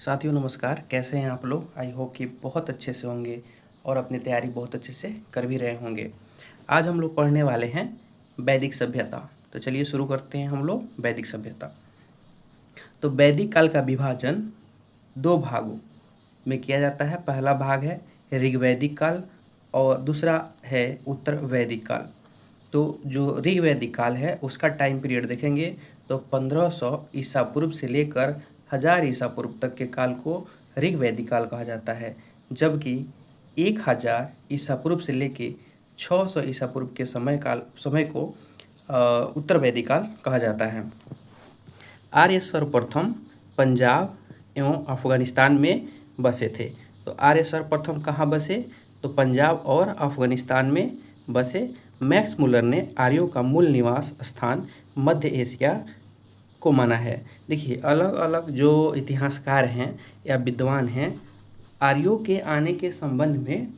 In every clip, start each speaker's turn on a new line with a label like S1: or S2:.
S1: साथियों नमस्कार। कैसे हैं आप लोग? आई होप कि बहुत अच्छे से होंगे और अपनी तैयारी बहुत अच्छे से कर भी रहे होंगे। आज हम लोग पढ़ने वाले हैं वैदिक सभ्यता। तो चलिए शुरू करते हैं हम लोग वैदिक सभ्यता। तो वैदिक काल का विभाजन दो भागों में किया जाता है। पहला भाग है ऋग्वैदिक काल और दूसरा है उत्तर वैदिक काल। तो जो ऋग्वैदिक काल है उसका टाइम पीरियड देखेंगे तो 1500 ईसा पूर्व से लेकर 1000 ईसा पूर्व तक के काल को ऋग्वैदिक काल कहा जाता है, जबकि 1000 ईसा पूर्व से लेकर 600 ईसा पूर्व के समय को उत्तर वैदिक काल कहा जाता है। आर्य सर्वप्रथम पंजाब एवं अफगानिस्तान में बसे थे। तो आर्य सर्वप्रथम कहाँ बसे? तो पंजाब और अफगानिस्तान में बसे। मैक्स मुलर ने आर्यों का मूल निवास स्थान मध्य एशिया को माना है। देखिए, अलग अलग जो इतिहासकार हैं या विद्वान हैं, आर्यों के आने के संबंध में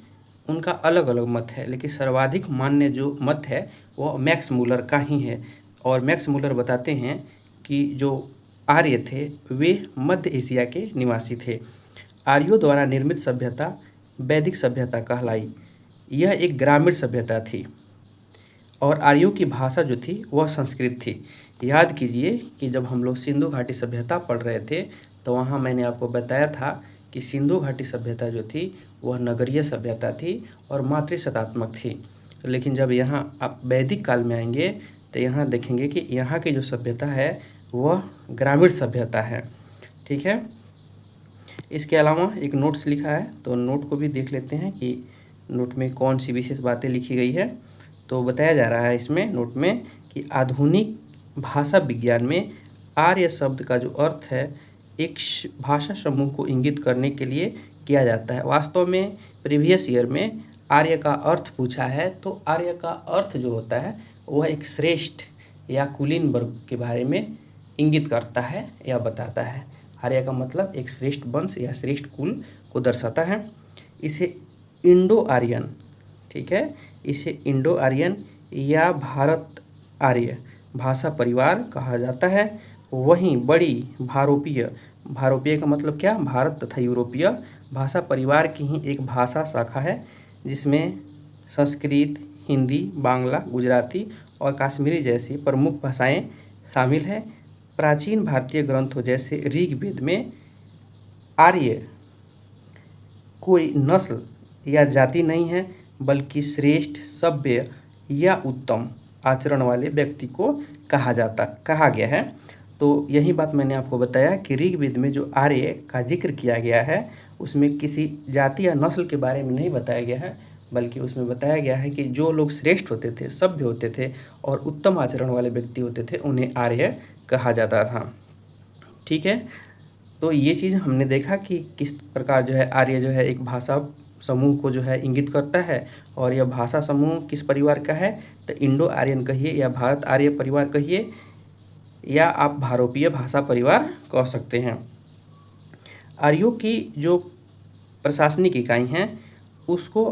S1: उनका अलग अलग मत है, लेकिन सर्वाधिक मान्य जो मत है वह मैक्स मुलर का ही है। और मैक्स मुलर बताते हैं कि जो आर्य थे वे मध्य एशिया के निवासी थे। आर्यों द्वारा निर्मित सभ्यता वैदिक सभ्यता कहलाई। यह एक ग्रामीण सभ्यता थी और आर्यों की भाषा जो थी वह संस्कृत थी। याद कीजिए कि जब हम लोग सिंधु घाटी सभ्यता पढ़ रहे थे तो वहाँ मैंने आपको बताया था कि सिंधु घाटी सभ्यता जो थी वह नगरीय सभ्यता थी और मातृसत्तात्मक थी। लेकिन जब यहाँ आप वैदिक काल में आएंगे तो यहाँ देखेंगे कि यहाँ की जो सभ्यता है वह ग्रामीण सभ्यता है। ठीक है। इसके अलावा एक नोट्स लिखा है, तो नोट को भी देख लेते हैं कि नोट में कौन सी विशेष बातें लिखी गई है। तो बताया जा रहा है इसमें नोट में कि आधुनिक भाषा विज्ञान में आर्य शब्द का जो अर्थ है एक भाषा समूह को इंगित करने के लिए किया जाता है। वास्तव में प्रीवियस ईयर में आर्य का अर्थ पूछा है, तो आर्य का अर्थ जो होता है वह एक श्रेष्ठ या कुलीन वर्ग के बारे में इंगित करता है या बताता है। आर्य का मतलब एक श्रेष्ठ वंश या श्रेष्ठ कुल को दर्शाता है। इसे इंडो आर्यन, ठीक है, इसे इंडो आर्यन या भारत आर्य भाषा परिवार कहा जाता है। वहीं बड़ी भारोपीय, भारोपीय का मतलब क्या? भारत तथा यूरोपीय भाषा परिवार की ही एक भाषा शाखा है जिसमें संस्कृत, हिंदी, बांग्ला, गुजराती और कश्मीरी जैसी प्रमुख भाषाएं शामिल हैं। प्राचीन भारतीय ग्रंथों जैसे ऋग्वेद में आर्य कोई नस्ल या जाति नहीं है, बल्कि श्रेष्ठ, सभ्य या उत्तम आचरण वाले व्यक्ति को कहा गया है। तो यही बात मैंने आपको बताया कि ऋग्वेद में जो आर्य का जिक्र किया गया है उसमें किसी जाति या नस्ल के बारे में नहीं बताया गया है, बल्कि उसमें बताया गया है कि जो लोग श्रेष्ठ होते थे, सभ्य होते थे और उत्तम आचरण वाले व्यक्ति होते थे उन्हें आर्य कहा जाता था। ठीक है। तो ये चीज़ हमने देखा कि किस प्रकार जो है आर्य जो है एक भाषा समूह को जो है इंगित करता है। और यह भाषा समूह किस परिवार का है? तो इंडो आर्यन कहिए या भारत आर्य परिवार कहिए या आप भारोपीय भाषा परिवार कह सकते हैं। आर्यों की जो प्रशासनिक इकाई हैं उसको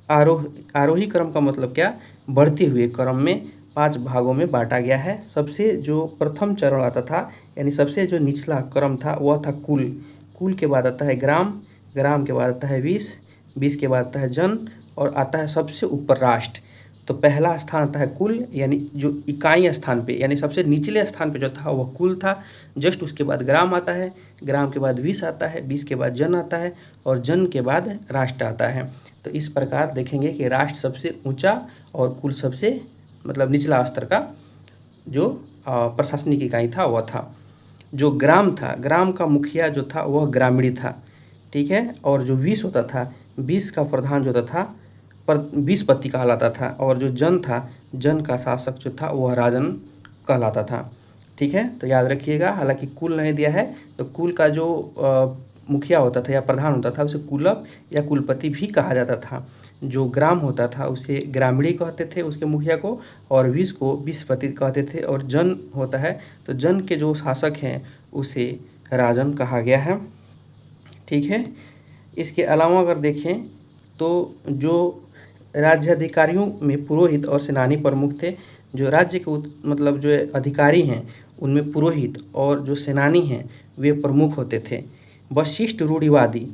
S1: आरोही क्रम का मतलब क्या? बढ़ते हुए क्रम में 5 भागों में बांटा गया है। सबसे जो प्रथम चरण आता था यानी सबसे जो निचला क्रम था वह था कुल। कुल के बाद आता है ग्राम, ग्राम के बाद आता है विष, विष के बाद आता है जन और आता है सबसे ऊपर राष्ट्र। तो पहला स्थान आता है कुल, यानी जो इकाई स्थान पे यानी सबसे निचले स्थान पे जो था वह कुल था। जस्ट उसके बाद ग्राम आता है, ग्राम के बाद विष आता है, विष के बाद जन आता है और जन के बाद राष्ट्र आता है। तो इस प्रकार देखेंगे कि राष्ट्र सबसे ऊंचा और कुल सबसे मतलब निचला स्तर का जो प्रशासनिक इकाई था वह था। जो ग्राम था, ग्राम का मुखिया जो था वह ग्रामीणी था। ठीक है। और जो विष होता था, विष का प्रधान जो था पर विषपति कहलाता था। और जो जन था, जन का शासक जो था वह राजन कहलाता था। ठीक है। तो याद रखिएगा, हालांकि कुल नहीं दिया है तो कुल का जो मुखिया होता था या प्रधान होता था उसे कुलप या कुलपति भी कहा जाता था। जो ग्राम होता था उसे ग्रामीणी कहते थे उसके मुखिया को, और विष को विषपति कहते थे। और जन होता है तो जन के जो शासक हैं उसे राजन कहा गया है। ठीक है। इसके अलावा अगर देखें तो जो राज्याधिकारियों में पुरोहित और सेनानी प्रमुख थे। जो राज्य के मतलब जो अधिकारी हैं उनमें पुरोहित और जो सेनानी हैं वे प्रमुख होते थे। वशिष्ठ रूढ़िवादी,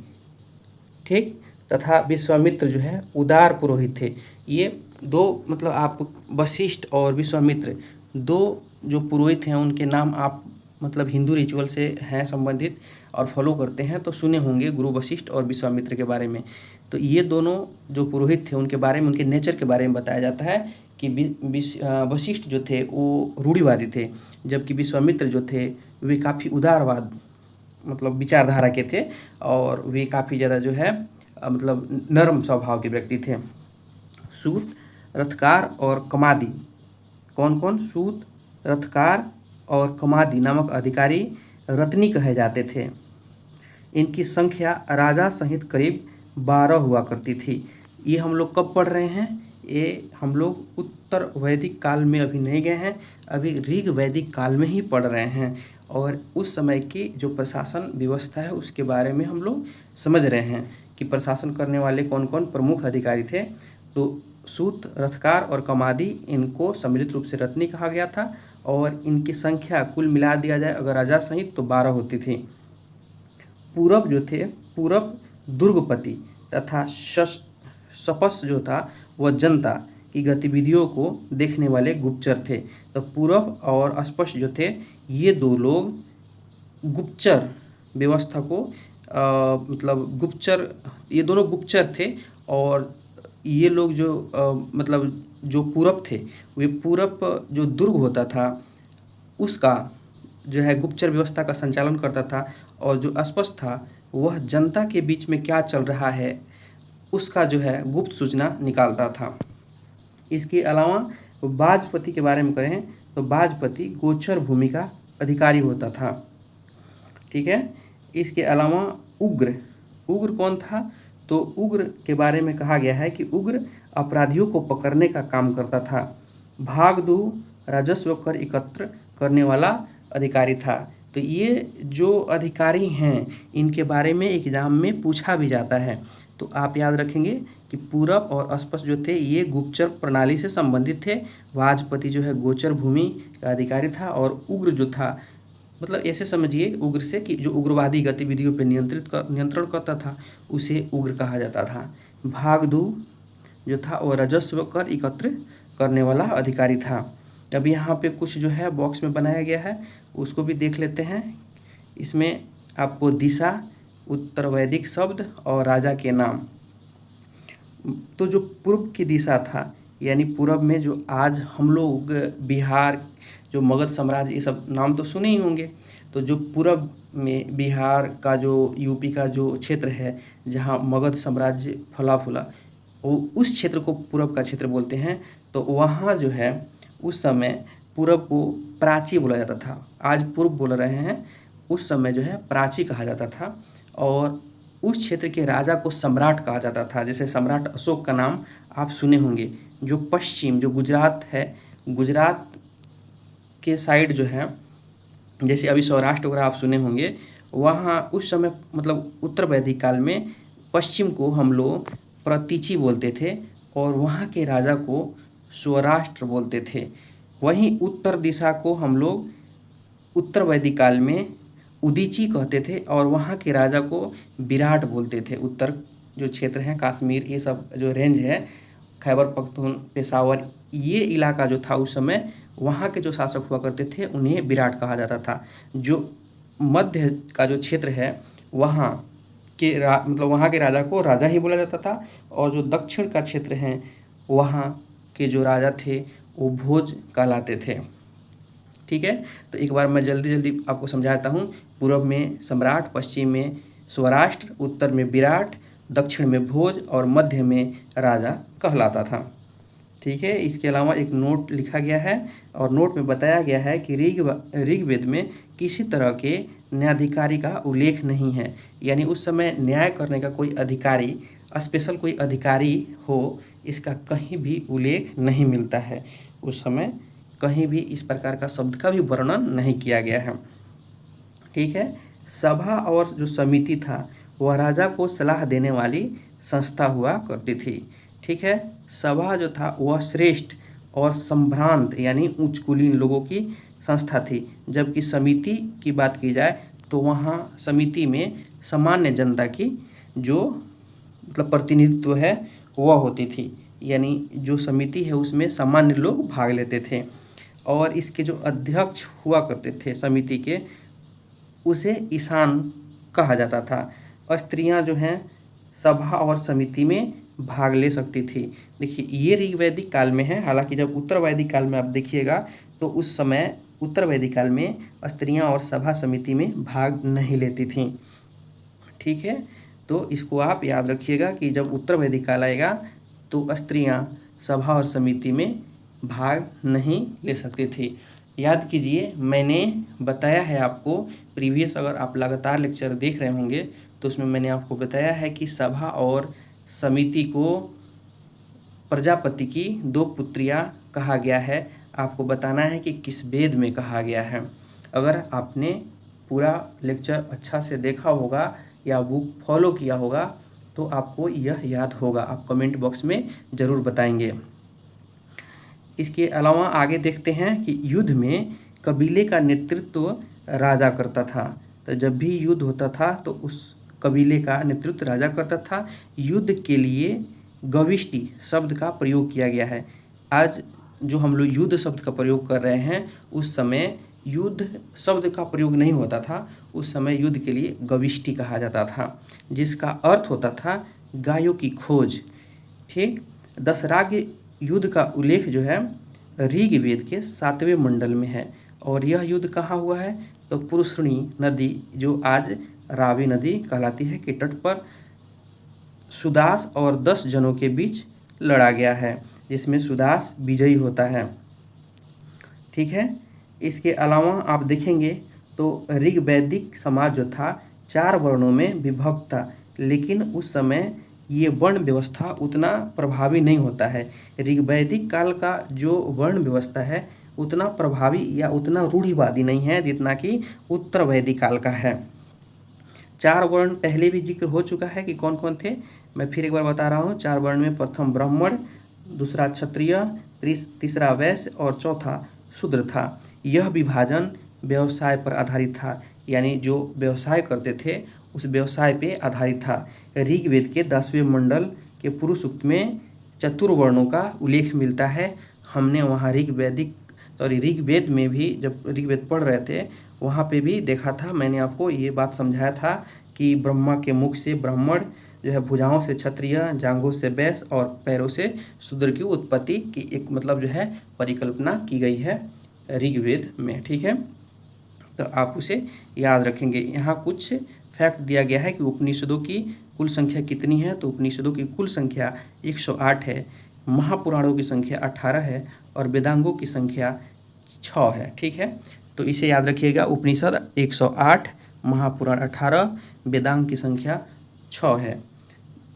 S1: ठीक, तथा विश्वामित्र जो है उदार पुरोहित थे। ये दो मतलब आप वशिष्ठ और विश्वामित्र दो जो पुरोहित हैं उनके नाम आप मतलब हिंदू रिचुअल से हैं संबंधित और फॉलो करते हैं तो सुने होंगे गुरु वशिष्ठ और विश्वामित्र के बारे में। तो ये दोनों जो पुरोहित थे उनके बारे में, उनके नेचर के बारे में बताया जाता है कि वशिष्ठ जो थे वो रूढ़िवादी थे, जबकि विश्वामित्र जो थे वे काफ़ी उदारवाद मतलब विचारधारा के थे और वे काफ़ी ज़्यादा जो है मतलब नरम स्वभाव के व्यक्ति थे। सूत, रथकार और कमादी, कौन कौन? सूत, रथकार और कमादी नामक अधिकारी रत्नी कहे जाते थे। इनकी संख्या राजा सहित करीब 12 हुआ करती थी। ये हम लोग कब पढ़ रहे हैं? ये हम लोग उत्तर वैदिक काल में अभी नहीं गए हैं, अभी ऋग वैदिक काल में ही पढ़ रहे हैं और उस समय की जो प्रशासन व्यवस्था है उसके बारे में हम लोग समझ रहे हैं कि प्रशासन करने वाले कौन कौन प्रमुख अधिकारी थे। तो सूत, रथकार और कमादी इनको सम्मिलित रूप से रत्नी कहा गया था और इनकी संख्या कुल मिला दिया जाए अगर राजा सहित तो 12 होती थी। पूरब जो थे, पूरब दुर्गपति तथा सपस जो था वह जनता की गतिविधियों को देखने वाले गुप्तचर थे। तो पूरब और अस्पष्ट जो थे ये दो लोग गुप्तचर व्यवस्था को मतलब गुप्तचर, ये दोनों गुप्तचर थे और ये लोग जो मतलब जो पूरब थे वे पूरब जो दुर्ग होता था उसका जो है गुप्तचर व्यवस्था का संचालन करता था और जो अस्पष्ट था वह जनता के बीच में क्या चल रहा है उसका जो है गुप्त सूचना निकालता था। इसके अलावा बाजपति के बारे में करें तो बाजपति गोचर भूमि का अधिकारी होता था, ठीक है। इसके अलावा उग्र, उग्र कौन था? तो उग्र के बारे में कहा गया है कि उग्र अपराधियों को पकड़ने का काम करता था। भागदू राजस्व कर एकत्र करने वाला अधिकारी था। तो ये जो अधिकारी हैं इनके बारे में एग्जाम में पूछा भी जाता है, तो आप याद रखेंगे कि पूरब और अस्पष्ट जो थे ये गुप्तचर प्रणाली से संबंधित थे। वाजपति जो है गोचर भूमि का अधिकारी था और उग्र जो था मतलब ऐसे समझिए उग्र से कि जो उग्रवादी गतिविधियों पर नियंत्रण करता था उसे उग्र कहा जाता था। भागदू जो था वह राजस्व कर एकत्र करने वाला अधिकारी था। अब यहाँ पे कुछ जो है बॉक्स में बनाया गया है उसको भी देख लेते हैं। इसमें आपको दिशा, उत्तर वैदिक शब्द और राजा के नाम। तो जो पूर्व की दिशा था यानी पूर्व में जो आज हम लोग बिहार, जो मगध साम्राज्य, ये सब नाम तो सुने ही होंगे। तो जो पूर्व में बिहार का जो यूपी का जो क्षेत्र है जहाँ मगध साम्राज्य फला फूला वो उस क्षेत्र को पूर्व का क्षेत्र बोलते हैं। तो वहाँ जो है उस समय पूर्व को प्राची बोला जाता था, आज पूर्व बोल रहे हैं, उस समय जो है प्राची कहा जाता था और उस क्षेत्र के राजा को सम्राट कहा जाता था। जैसे सम्राट अशोक का नाम आप सुने होंगे। जो पश्चिम जो गुजरात है, गुजरात के साइड जो है जैसे अभी सौराष्ट्र वगैरह आप सुने होंगे, वहाँ उस समय मतलब उत्तर वैदिक काल में पश्चिम को हम लोग प्रतीची बोलते थे और वहाँ के राजा को स्वराष्ट्र बोलते थे। वहीं उत्तर दिशा को हम लोग उत्तर वैदिक काल में उदीची कहते थे और वहाँ के राजा को विराट बोलते थे। उत्तर जो क्षेत्र हैं कश्मीर, ये सब जो रेंज है, खैबर पख्तून, पेशावर, ये इलाका जो था उस समय वहाँ के जो शासक हुआ करते थे उन्हें विराट कहा जाता था। जो मध्य का जो क्षेत्र है वहाँ के मतलब वहाँ के राजा को राजा ही बोला जाता था और जो दक्षिण का क्षेत्र है वहाँ के जो राजा थे वो भोज कहलाते थे, ठीक है। तो एक बार मैं जल्दी आपको समझाता हूँ। पूर्व में सम्राट, पश्चिम में स्वराष्ट्र, उत्तर में विराट, दक्षिण में भोज और मध्य में राजा कहलाता था, ठीक है। इसके अलावा एक नोट लिखा गया है और नोट में बताया गया है कि ऋग्वेद में किसी तरह के न्यायाधिकारी का उल्लेख नहीं है, यानी उस समय न्याय करने का कोई अधिकारी, स्पेशल कोई अधिकारी हो, इसका कहीं भी उल्लेख नहीं मिलता है। उस समय कहीं भी इस प्रकार का शब्द का भी वर्णन नहीं किया गया है, ठीक है। सभा और जो समिति था वह राजा को सलाह देने वाली संस्था हुआ करती थी, ठीक है। सभा जो था वह श्रेष्ठ और संभ्रांत यानी उच्च कुलीन लोगों की संस्था थी, जबकि समिति की बात की जाए तो वहाँ समिति में सामान्य जनता की जो मतलब प्रतिनिधित्व है वह होती थी, यानी जो समिति है उसमें सामान्य लोग भाग लेते थे और इसके जो अध्यक्ष हुआ करते थे समिति के, उसे ईशान कहा जाता था। स्त्रियां जो हैं सभा और समिति में भाग ले सकती थी। देखिए ये ऋग्वैदिक काल में है, हालांकि जब उत्तर वैदिक काल में आप देखिएगा तो उस समय उत्तर वैदिक काल में स्त्रियां और सभा समिति में भाग नहीं लेती थीं। ठीक है, तो इसको आप याद रखिएगा कि जब उत्तर वैदिक काल आएगा तो स्त्रियां सभा और समिति में भाग नहीं ले सकती थी। याद कीजिए मैंने बताया है आपको प्रीवियस, अगर आप लगातार लेक्चर देख रहे होंगे तो उसमें मैंने आपको बताया है कि सभा और समिति को प्रजापति की 2 पुत्रियां कहा गया है। आपको बताना है कि किस वेद में कहा गया है। अगर आपने पूरा लेक्चर अच्छा से देखा होगा या बुक फॉलो किया होगा तो आपको यह याद होगा, आप कमेंट बॉक्स में ज़रूर बताएंगे। इसके अलावा आगे देखते हैं कि युद्ध में कबीले का नेतृत्व राजा करता था। तो जब भी युद्ध होता था तो उस कबीले का नेतृत्व राजा करता था। युद्ध के लिए गविष्टि शब्द का प्रयोग किया गया है। आज जो हम लोग युद्ध शब्द का प्रयोग कर रहे हैं उस समय युद्ध शब्द का प्रयोग नहीं होता था, उस समय युद्ध के लिए गविष्टि कहा जाता था, जिसका अर्थ होता था गायों की खोज। ठीक, दशराग्य युद्ध का उल्लेख जो है ऋग्वेद के 7वें मंडल में है और यह युद्ध कहाँ हुआ है तो पुरुषणी नदी जो आज रावी नदी कहलाती है के तट पर सुदास और 10 जनों के बीच लड़ा गया है, जिसमें सुदास विजयी होता है। ठीक है, इसके अलावा आप देखेंगे तो ऋग्वैदिक समाज जो था 4 वर्णों में विभक्त था, लेकिन उस समय ये वर्ण व्यवस्था उतना प्रभावी नहीं होता है। ऋग्वैदिक काल का जो वर्ण व्यवस्था है उतना प्रभावी या उतना रूढ़िवादी नहीं है जितना कि उत्तर वैदिक काल का है। 4 वर्ण पहले भी जिक्र हो चुका है कि कौन कौन थे, मैं फिर एक बार बता रहा हूँ। 4 वर्ण में प्रथम ब्राह्मण, दूसरा क्षत्रिय, तीसरा वैश्य और चौथा शूद्र था। यह विभाजन व्यवसाय पर आधारित था, यानी जो व्यवसाय करते थे उस व्यवसाय पे आधारित था। ऋग्वेद के 10वें मंडल के पुरुष सूक्त में चतुर्वर्णों का उल्लेख मिलता है। हमने वहाँ ऋग्वेद में भी जब ऋग्वेद पढ़ रहे थे वहाँ पे भी देखा था, मैंने आपको ये बात समझाया था कि ब्रह्मा के मुख से ब्राह्मण जो है, भुजाओं से क्षत्रिय, जांघों से वैश्य और पैरों से शूद्र की उत्पत्ति की एक मतलब जो है परिकल्पना की गई है ऋग्वेद में। ठीक है, तो आप उसे याद रखेंगे। यहाँ कुछ फैक्ट दिया गया है कि उपनिषदों की कुल संख्या कितनी है, तो उपनिषदों की कुल संख्या 108 है, महापुराणों की संख्या 18 है और वेदांगों की संख्या 6 है। ठीक है, तो इसे याद रखिएगा, उपनिषद 108, महापुराण 18, वेदांग की संख्या 6 है।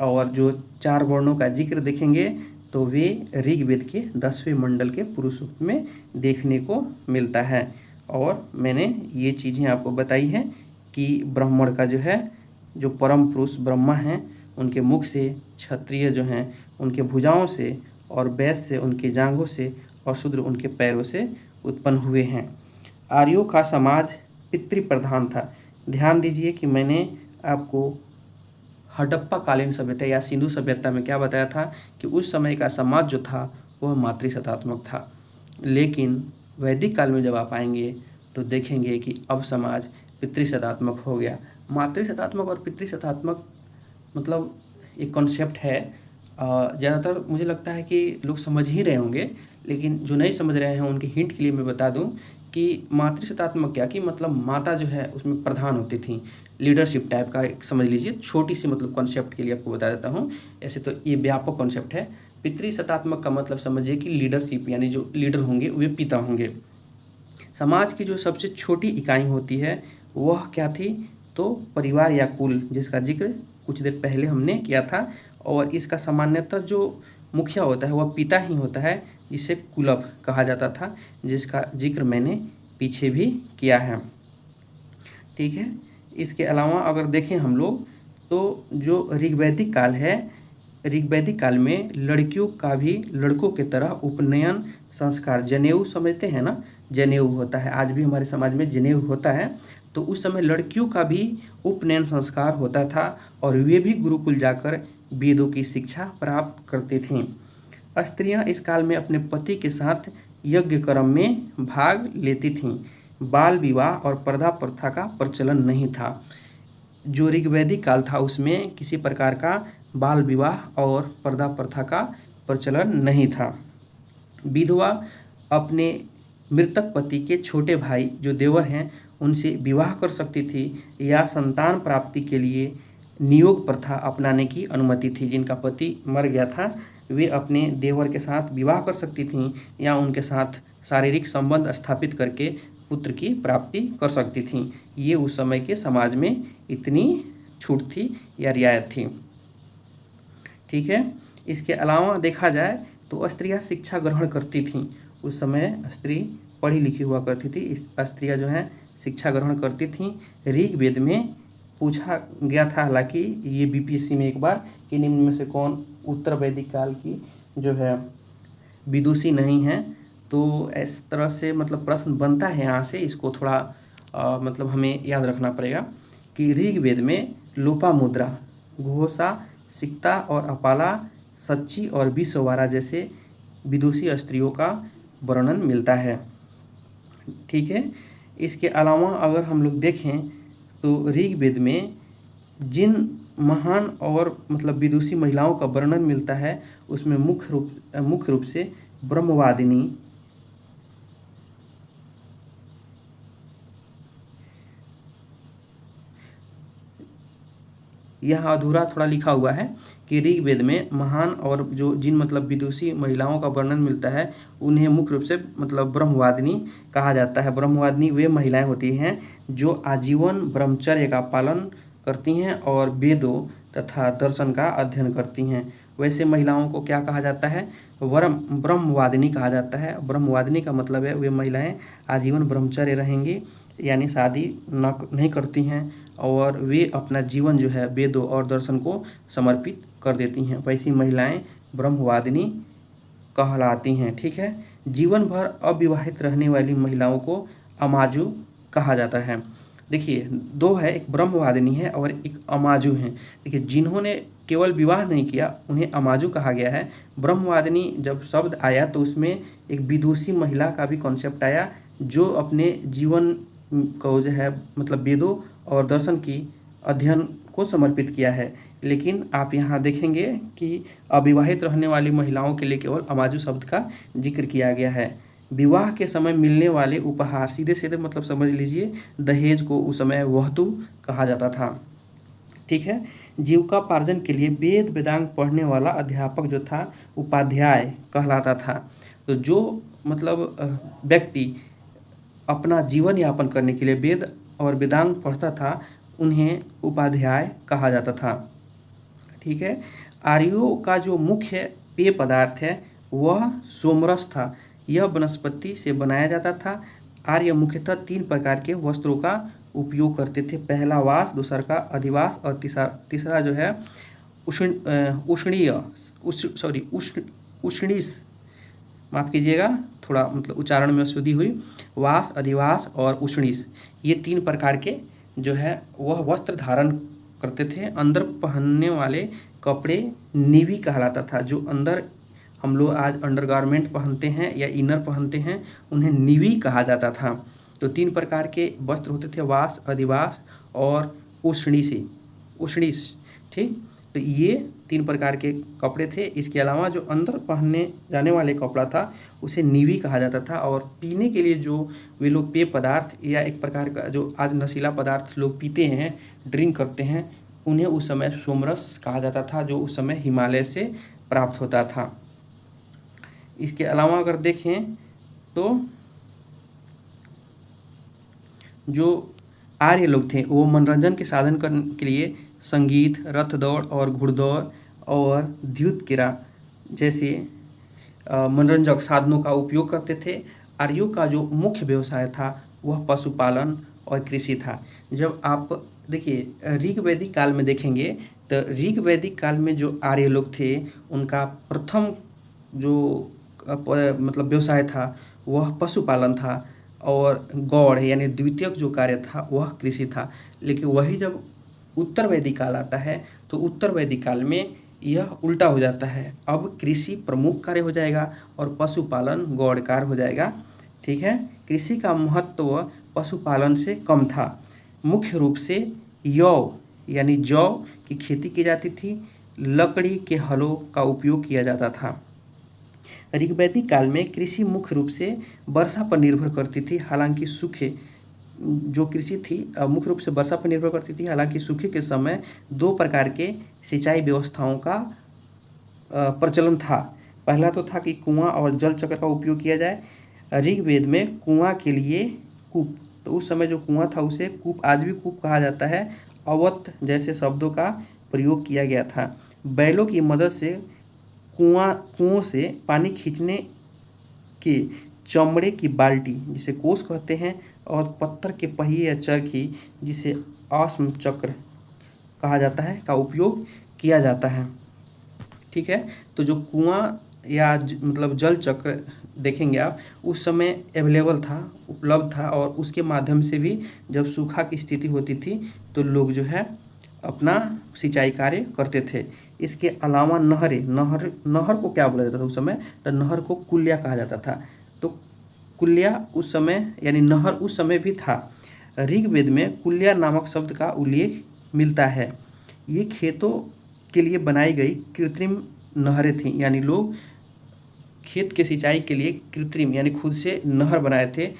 S1: और जो 4 वर्णों का जिक्र देखेंगे तो वे ऋग्वेद के 10वें मंडल के पुरुष सूक्त में देखने को मिलता है। और मैंने ये चीज़ें आपको बताई हैं कि ब्राह्मण का जो है, जो परम पुरुष ब्रह्मा हैं उनके मुख से, क्षत्रिय जो हैं उनके भुजाओं से और वैश्य से उनके जांघों से और शूद्र उनके पैरों से उत्पन्न हुए हैं। आर्यों का समाज पितृप्रधान था। ध्यान दीजिए कि मैंने आपको हड़प्पा कालीन सभ्यता या सिंधु सभ्यता में क्या बताया था कि उस समय का समाज जो था वह मातृसत्तात्मक था, लेकिन वैदिक काल में जब आप आएंगे तो देखेंगे कि अब समाज पितृसत्तात्मक हो गया। मातृसत्तात्मक और पितृसत्तात्मक मतलब एक कॉन्सेप्ट है, ज़्यादातर मुझे लगता है कि लोग समझ ही रहे होंगे, लेकिन जो नहीं समझ रहे हैं उनके हिंट के लिए मैं बता दूं कि मातृसत्तात्मक क्या कि मतलब माता जो है उसमें प्रधान होती थी, लीडरशिप टाइप का एक समझ लीजिए, छोटी सी मतलब कॉन्सेप्ट के लिए आपको बता देता हूँ। ऐसे तो ये व्यापक कॉन्सेप्ट है। पितृसत्तात्मक का मतलब समझिए कि लीडरशिप, यानी जो लीडर होंगे वे पिता होंगे। समाज की जो सबसे छोटी इकाई होती है वह क्या थी, तो परिवार या कुल, जिसका जिक्र कुछ देर पहले हमने किया था। और इसका सामान्यतः जो मुखिया होता है वह पिता ही होता है, जिसे कुलप कहा जाता था, जिसका जिक्र मैंने पीछे भी किया है। ठीक है, इसके अलावा अगर देखें हम लोग तो जो ऋग्वैदिक काल है, ऋग्वैदिक काल में लड़कियों का भी लड़कों की तरह उपनयन संस्कार, जनेऊ समझते हैं ना, जनेऊ होता है, आज भी हमारे समाज में जनेऊ होता है। तो उस समय लड़कियों का भी उपनयन संस्कार होता था और वे भी गुरुकुल जाकर वेदों की शिक्षा प्राप्त करती थीं। स्त्रियां इस काल में अपने पति के साथ यज्ञ कर्म में भाग लेती थीं। बाल विवाह और पर्दा प्रथा का प्रचलन नहीं था। जो ऋग्वैदिक काल था उसमें किसी प्रकार का बाल विवाह और पर्दा प्रथा का प्रचलन नहीं था। विधवा अपने मृतक पति के छोटे भाई जो देवर हैं उनसे विवाह कर सकती थी या संतान प्राप्ति के लिए नियोग प्रथा अपनाने की अनुमति थी। जिनका पति मर गया था वे अपने देवर के साथ विवाह कर सकती थीं या उनके साथ शारीरिक संबंध स्थापित करके पुत्र की प्राप्ति कर सकती थीं। ये उस समय के समाज में इतनी छूट थी या रियायत थी। ठीक है। इसके अलावा देखा जाए तो स्त्रियां शिक्षा ग्रहण करती थीं। उस समय स्त्री पढ़ी लिखी हुआ करती थी। स्त्रियां जो हैं शिक्षा ग्रहण करती थीं। ऋग्वेद में पूछा गया था, हालांकि ये बीपीएससी में एक बार कि निम्न में से कौन उत्तर वैदिक काल की जो है विदुषी नहीं है। तो इस तरह से मतलब प्रश्न बनता है यहाँ से, इसको थोड़ा मतलब हमें याद रखना पड़ेगा कि ऋग्वेद में लोपामुद्रा, घोषा, सिक्ता और अपाला, सच्ची और विश्ववारा जैसे विदुषी स्त्रियों का वर्णन मिलता है। ठीक है। इसके अलावा अगर हम लोग देखें तो ऋग्वेद में जिन महान और मतलब विदुषी महिलाओं का वर्णन मिलता है उसमें मुख्य रूप से ब्रह्मवादिनी, यह अधूरा थोड़ा लिखा हुआ है कि ऋग्वेद में महान और जो जिन मतलब विदुषी महिलाओं का वर्णन मिलता है उन्हें मुख्य रूप से मतलब ब्रह्मवादिनी कहा जाता है। ब्रह्मवादिनी वे महिलाएं होती हैं जो आजीवन ब्रह्मचर्य का पालन करती हैं और वेदों तथा दर्शन का अध्ययन करती हैं। वैसे महिलाओं को क्या कहा जाता है? ब्रह्मवादिनी कहा जाता है। ब्रह्मवादिनी का मतलब है वे महिलाएं आजीवन ब्रह्मचर्य रहेंगी, यानी शादी नहीं करती हैं और वे अपना जीवन जो है वेदों और दर्शन को समर्पित कर देती हैं। वैसी महिलाएं ब्रह्मवादिनी कहलाती हैं। ठीक है। जीवन भर अविवाहित रहने वाली महिलाओं को अमाजु कहा जाता है। देखिए दो है, एक ब्रह्मवादिनी है और एक अमाजु है। देखिए जिन्होंने केवल विवाह नहीं किया उन्हें अमाजु कहा गया है। ब्रह्मवादिनी जब शब्द आया तो उसमें एक विदुषी महिला का भी कॉन्सेप्ट आया जो अपने जीवन को जो है मतलब वेदों और दर्शन की अध्ययन को समर्पित किया है। लेकिन आप यहाँ देखेंगे कि अविवाहित रहने वाली महिलाओं के लिए केवल अमाजु शब्द का जिक्र किया गया है। विवाह के समय मिलने वाले उपहार, सीधे सीधे मतलब समझ लीजिए दहेज को उस समय वहतु कहा जाता था। ठीक है। जीविकोपार्जन के लिए वेद वेदांग पढ़ने वाला अध्यापक जो था उपाध्याय कहलाता था। तो जो मतलब व्यक्ति अपना जीवन यापन करने के लिए वेद और वेदांग पढ़ता था उन्हें उपाध्याय कहा जाता था। ठीक है। आर्यों का जो मुख्य पेय पदार्थ है वह सोमरस था। यह वनस्पति से बनाया जाता था। आर्य मुख्यतः 3 प्रकार के वस्त्रों का उपयोग करते थे। पहला वास, दूसरा का अधिवास और तीसरा जो है उष्णीस, माफ़ कीजिएगा थोड़ा मतलब उच्चारण में अशुद्धि हुई। वास, अधिवास और उष्णीस, ये 3 प्रकार के जो है वह वस्त्र धारण करते थे। अंदर पहनने वाले कपड़े निवी कहलाता था। जो अंदर हम लोग आज अंडरगारमेंट पहनते हैं या इनर पहनते हैं उन्हें निवी कहा जाता था। तो 3 प्रकार के वस्त्र होते थे, वास, अधिवास और उष्णीस। ठीक। तो ये 3 प्रकार के कपड़े थे। इसके अलावा जो अंदर पहनने जाने वाले कपड़ा था उसे निवी कहा जाता था। और पीने के लिए जो वे लोग पेय पदार्थ या एक प्रकार का जो आज नशीला पदार्थ लोग पीते हैं, ड्रिंक करते हैं, उन्हें उस समय सोमरस कहा जाता था जो उस समय हिमालय से प्राप्त होता था। इसके अलावा अगर देखें तो जो आर्य लोग थे वो मनोरंजन के साधन करने के लिए संगीत, रथ दौड़ और घुड़दौड़ और द्युत क्रीड़ा जैसे मनोरंजक साधनों का उपयोग करते थे। आर्यों का जो मुख्य व्यवसाय था वह पशुपालन और कृषि था। जब आप देखिए ऋग्वैदिक काल में देखेंगे तो ऋग्वैदिक काल में जो आर्य लोग थे उनका प्रथम जो मतलब व्यवसाय था वह पशुपालन था। और गौड़ यानी द्वितीयक जो कार्य था वह कृषि था। लेकिन वही जब उत्तर वैदिक काल आता है तो उत्तर वैदिक काल में यह उल्टा हो जाता है। अब कृषि प्रमुख कार्य हो जाएगा और पशुपालन गौड़ कार्य हो जाएगा। ठीक है, कृषि का महत्व पशुपालन से कम था। मुख्य रूप से यौ यानी जौ की खेती की जाती थी। लकड़ी के हलों का उपयोग किया जाता था। ऋग्वैदिक काल में कृषि मुख्य रूप से वर्षा पर निर्भर करती थी। हालांकि सूखे जो कृषि थी मुख्य रूप से वर्षा पर निर्भर करती थी। हालांकि सूखे के समय दो प्रकार के सिंचाई व्यवस्थाओं का प्रचलन था। पहला तो था कि कुआं और जल चक्र का उपयोग किया जाए। ऋग्वेद में कुआं के लिए कूप, तो उस समय जो कुआं था उसे कूप, आज भी कूप कहा जाता है, अवत जैसे शब्दों का प्रयोग किया गया था। बैलों की मदद से कुओं से पानी खींचने के चमड़े की बाल्टी जिसे कोस कहते हैं और पत्थर के पहिए या चरखी जिसे आश्म चक्र कहा जाता है का उपयोग किया जाता है। ठीक है, तो जो कुआं या मतलब जल चक्र देखेंगे आप, उस समय अवेलेबल था, उपलब्ध था, और उसके माध्यम से भी जब सूखा की स्थिति होती थी तो लोग जो है अपना सिंचाई कार्य करते थे। इसके अलावा नहर को क्या बोला जाता था उस समय, तो नहर को कुल्या कहा जाता था। तो कुल्या उस समय यानी नहर उस समय भी था। ऋग्वेद में कुल्या नामक शब्द का उल्लेख मिलता है। ये खेतों के लिए बनाई गई कृत्रिम नहरें थीं, यानी लोग खेत के सिंचाई के लिए कृत्रिम यानी खुद से नहर बनाए थे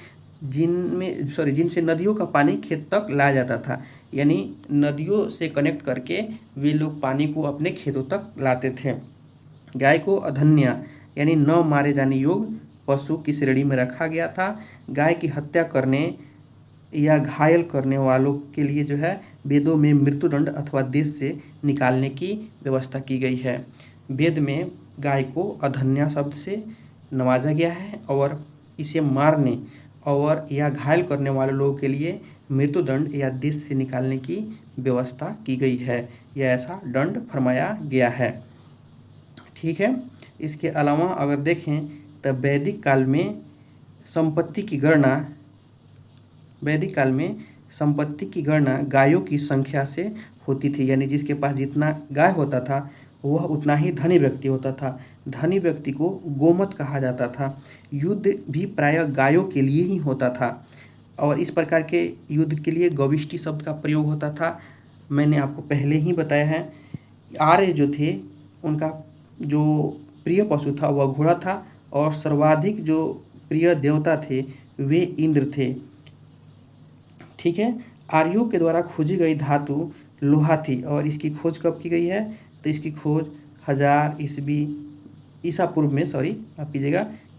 S1: जिनसे नदियों का पानी खेत तक लाया जाता था। यानी नदियों से कनेक्ट करके वे लोग पानी को अपने खेतों तक लाते थे। गाय को अधन्या यानी न मारे जाने योग्य पशु की श्रेणी में रखा गया था। गाय की हत्या करने या घायल करने वालों के लिए जो है वेदों में मृत्युदंड अथवा देश से निकालने की व्यवस्था की गई है। वेद में गाय को अधन्या शब्द से नवाजा गया है और इसे मारने और या घायल करने वाले लोगों के लिए मृत्युदंड या देश से निकालने की व्यवस्था की गई है, या ऐसा दंड फरमाया गया है। ठीक है, इसके अलावा अगर देखें तो वैदिक काल में संपत्ति की गणना गायों की संख्या से होती थी। यानी जिसके पास जितना गाय होता था वह उतना ही धनी व्यक्ति होता था। धनी व्यक्ति को गोमत कहा जाता था। युद्ध भी प्रायः गायों के लिए ही होता था और इस प्रकार के युद्ध के लिए गविष्टि शब्द का प्रयोग होता था। मैंने आपको पहले ही बताया है। आर्य जो थे उनका जो प्रिय पशु था वह घोड़ा था और सर्वाधिक जो प्रिय देवता थे वे इंद्र थे। ठीक है, आर्यों के द्वारा खोजी गई धातु लोहा थी और इसकी खोज कब की गई है, तो इसकी खोज 1000 ईसा पूर्व में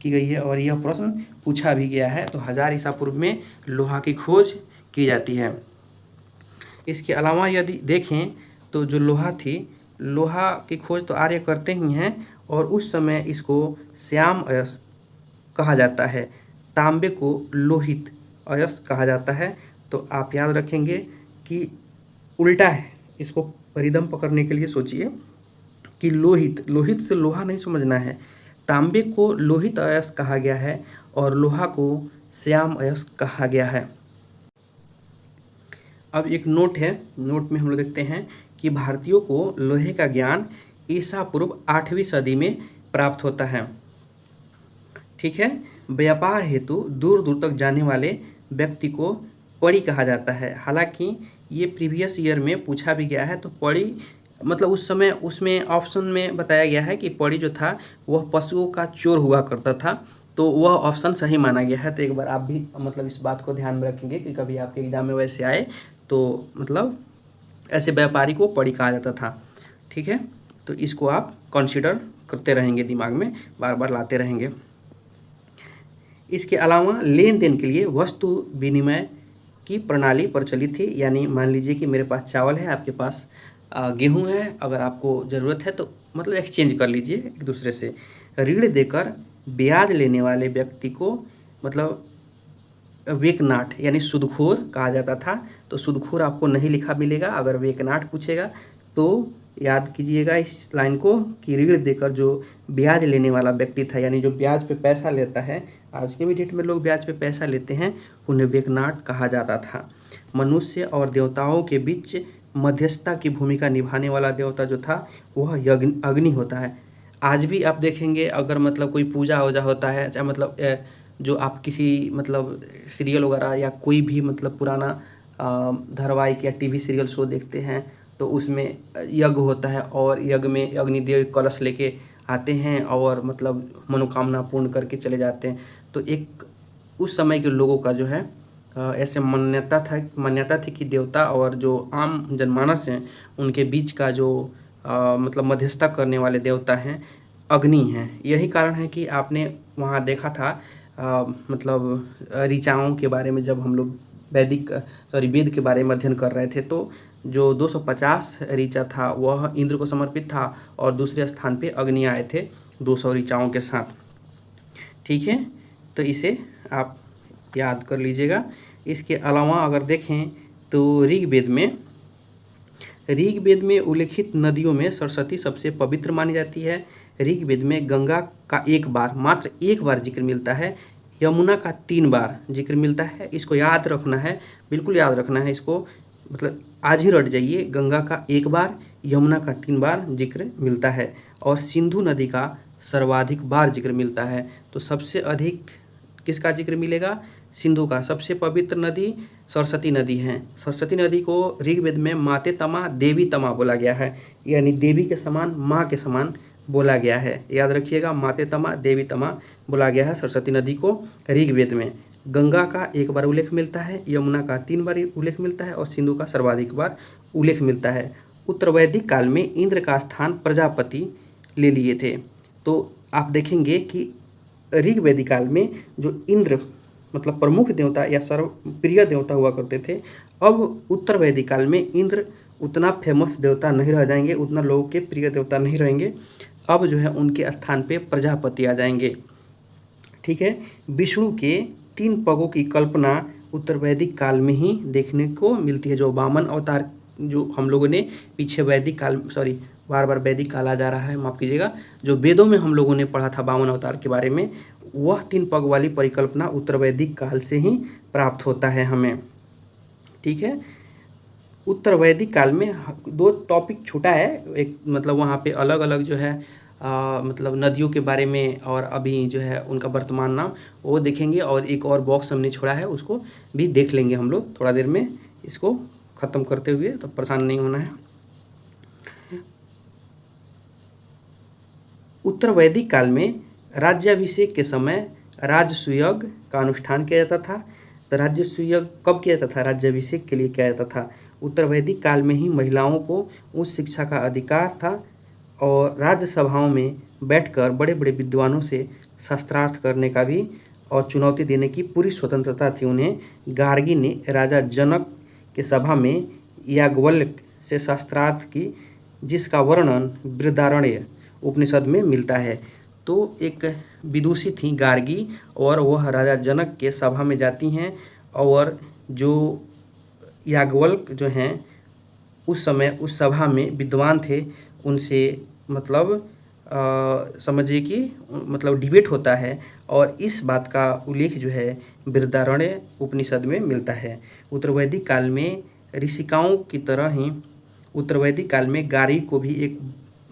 S1: की गई है और यह प्रश्न पूछा भी गया है। तो 1000 ईसा पूर्व में लोहा की खोज की जाती है। इसके अलावा यदि देखें तो जो लोहा की खोज तो आर्य करते ही हैं और उस समय इसको श्याम अयस्क कहा जाता है। तांबे को लोहित अयस्क कहा जाता है। तो आप याद रखेंगे कि उल्टा है। इसको परिधम पकड़ने के लिए सोचिए कि लोहित से लोहा नहीं समझना है। तांबे को लोहित अयस्क कहा गया है और लोहा को श्याम अयस्क कहा गया है। अब एक नोट है, नोट में हम लोग देखते हैं कि भारतीयों को लोहे का ज्ञान ईसा पूर्व 8वीं सदी में प्राप्त होता है। ठीक है, व्यापार हेतु दूर दूर तक जाने वाले व्यक्ति को पड़ी कहा जाता है। हालांकि ये प्रीवियस ईयर में पूछा भी गया है। तो पड़ी मतलब उस समय उसमें ऑप्शन में बताया गया है कि पड़ी जो था वह पशुओं का चोर हुआ करता था, तो वह ऑप्शन सही माना गया है। तो एक बार आप भी मतलब इस बात को ध्यान में रखेंगे कि कभी आपके एग्जाम में वैसे आए तो मतलब ऐसे व्यापारी को पड़ी कहा जाता था। ठीक है, तो इसको आप कंसीडर करते रहेंगे, दिमाग में बार बार लाते रहेंगे। इसके अलावा लेन देन के लिए वस्तु विनिमय की प्रणाली प्रचलित थी। यानी मान लीजिए कि मेरे पास चावल है, आपके पास गेहूं है, अगर आपको ज़रूरत है तो मतलब एक्सचेंज कर लीजिए एक दूसरे से। ऋण देकर ब्याज लेने वाले व्यक्ति को मतलब वेकनाट यानी सूदखोर कहा जाता था। तो सूदखोर आपको नहीं लिखा मिलेगा। अगर वेकनाट पूछेगा तो याद कीजिएगा इस लाइन को कि ऋण देकर जो ब्याज लेने वाला व्यक्ति था, यानी जो ब्याज पे पैसा लेता है, आज के भी डेट में लोग ब्याज पे पैसा लेते हैं, उन्हें बेकनाट कहा जाता था। मनुष्य और देवताओं के बीच मध्यस्थता की भूमिका निभाने वाला देवता जो था वह अग्नि होता है। आज भी आप देखेंगे अगर मतलब कोई पूजा वूजा होता है, चाहे मतलब जो आप किसी मतलब सीरियल वगैरह या कोई भी मतलब पुराना धारावाहिक या टीवी सीरियल शो देखते हैं, तो उसमें यज्ञ होता है और यज्ञ में अग्निदेव कलश लेके आते हैं और मतलब मनोकामना पूर्ण करके चले जाते हैं। तो एक उस समय के लोगों का जो है ऐसे मान्यता थी कि देवता और जो आम जनमानस हैं उनके बीच का जो मतलब मध्यस्थता करने वाले देवता हैं अग्नि हैं। यही कारण है कि आपने वहाँ देखा था मतलब ऋचाओं के बारे में, जब हम लोग वेद के बारे में अध्ययन कर रहे थे, तो जो 250 ऋचा था वह इंद्र को समर्पित था और दूसरे स्थान पे अग्नि आए थे 200 ऋचाओं के साथ। ठीक है, तो इसे आप याद कर लीजिएगा। इसके अलावा अगर देखें तो ऋग्वेद में उल्लिखित नदियों में सरस्वती सबसे पवित्र मानी जाती है। ऋग्वेद में गंगा का मात्र एक बार जिक्र मिलता है, यमुना का 3 बार जिक्र मिलता है। इसको याद रखना है, बिल्कुल याद रखना है इसको, मतलब आज ही रट जाइए। गंगा का 1 बार, यमुना का 3 बार जिक्र मिलता है और सिंधु नदी का सर्वाधिक बार जिक्र मिलता है। तो सबसे अधिक किसका जिक्र मिलेगा? सिंधु का। सबसे पवित्र नदी सरस्वती नदी है। सरस्वती नदी को ऋग्वेद में माते तमा देवी तमा बोला गया है, यानी देवी के समान, माँ के समान बोला गया है। याद रखिएगा, माते तमा देवी तमा बोला गया है सरस्वती नदी को ऋग्वेद में। गंगा का 1 बार उल्लेख मिलता है, यमुना का 3 बार उल्लेख मिलता है और सिंधु का सर्वाधिक बार उल्लेख मिलता है। उत्तर वैदिक काल में इंद्र का स्थान प्रजापति ले लिए थे। तो आप देखेंगे कि ऋग्वेदिक काल में जो इंद्र मतलब प्रमुख देवता या सर्वप्रिय देवता हुआ करते थे, अब उत्तर वैदिक काल में इंद्र उतना फेमस देवता नहीं रह जाएंगे, उतना लोगों के प्रिय देवता नहीं रहेंगे। अब जो है उनके स्थान पे प्रजापति आ जाएंगे। ठीक है, विष्णु के 3 पगों की कल्पना उत्तर वैदिक काल में ही देखने को मिलती है। जो वामन अवतार जो हम लोगों ने पीछे वैदिक काल, सॉरी बार बार वैदिक काल आ जा रहा है, माफ़ कीजिएगा, जो वेदों में हम लोगों ने पढ़ा था वामन अवतार के बारे में, वह 3 पग वाली परिकल्पना उत्तर वैदिक काल से ही प्राप्त होता है हमें। ठीक है, उत्तर वैदिक काल में 2 टॉपिक छूटा है, एक मतलब वहाँ पे अलग अलग जो है मतलब नदियों के बारे में और अभी जो है उनका वर्तमान नाम वो देखेंगे, और एक और बॉक्स हमने छोड़ा है उसको भी देख लेंगे हम लोग थोड़ा देर में, इसको ख़त्म करते हुए, तो परेशान नहीं होना है। उत्तर वैदिक काल में राज्याभिषेक के समय राजसूयज्ञ का अनुष्ठान किया जाता था। तो राजसूयज्ञ कब किया जाता था? राज्याभिषेक के लिए किया जाता था। उत्तर वैदिक काल में ही महिलाओं को उच्च शिक्षा का अधिकार था और राज्यसभाओं में बैठकर बड़े बड़े विद्वानों से शास्त्रार्थ करने का भी और चुनौती देने की पूरी स्वतंत्रता थी उन्हें। गार्गी ने राजा जनक के सभा में याज्ञवल्क्य से शास्त्रार्थ की, जिसका वर्णन बृहदारण्यक उपनिषद में मिलता है। तो एक विदुषी थी गार्गी, और वह राजा जनक के सभा में जाती हैं और जो याज्ञवल्क्य जो हैं उस समय उस सभा में विद्वान थे, उनसे मतलब समझिए कि मतलब डिबेट होता है, और इस बात का उल्लेख जो है बृहदारण्यक उपनिषद में मिलता है। उत्तर वैदिक काल में ऋषिकाओं की तरह ही उत्तर वैदिक काल में गार्गी को भी एक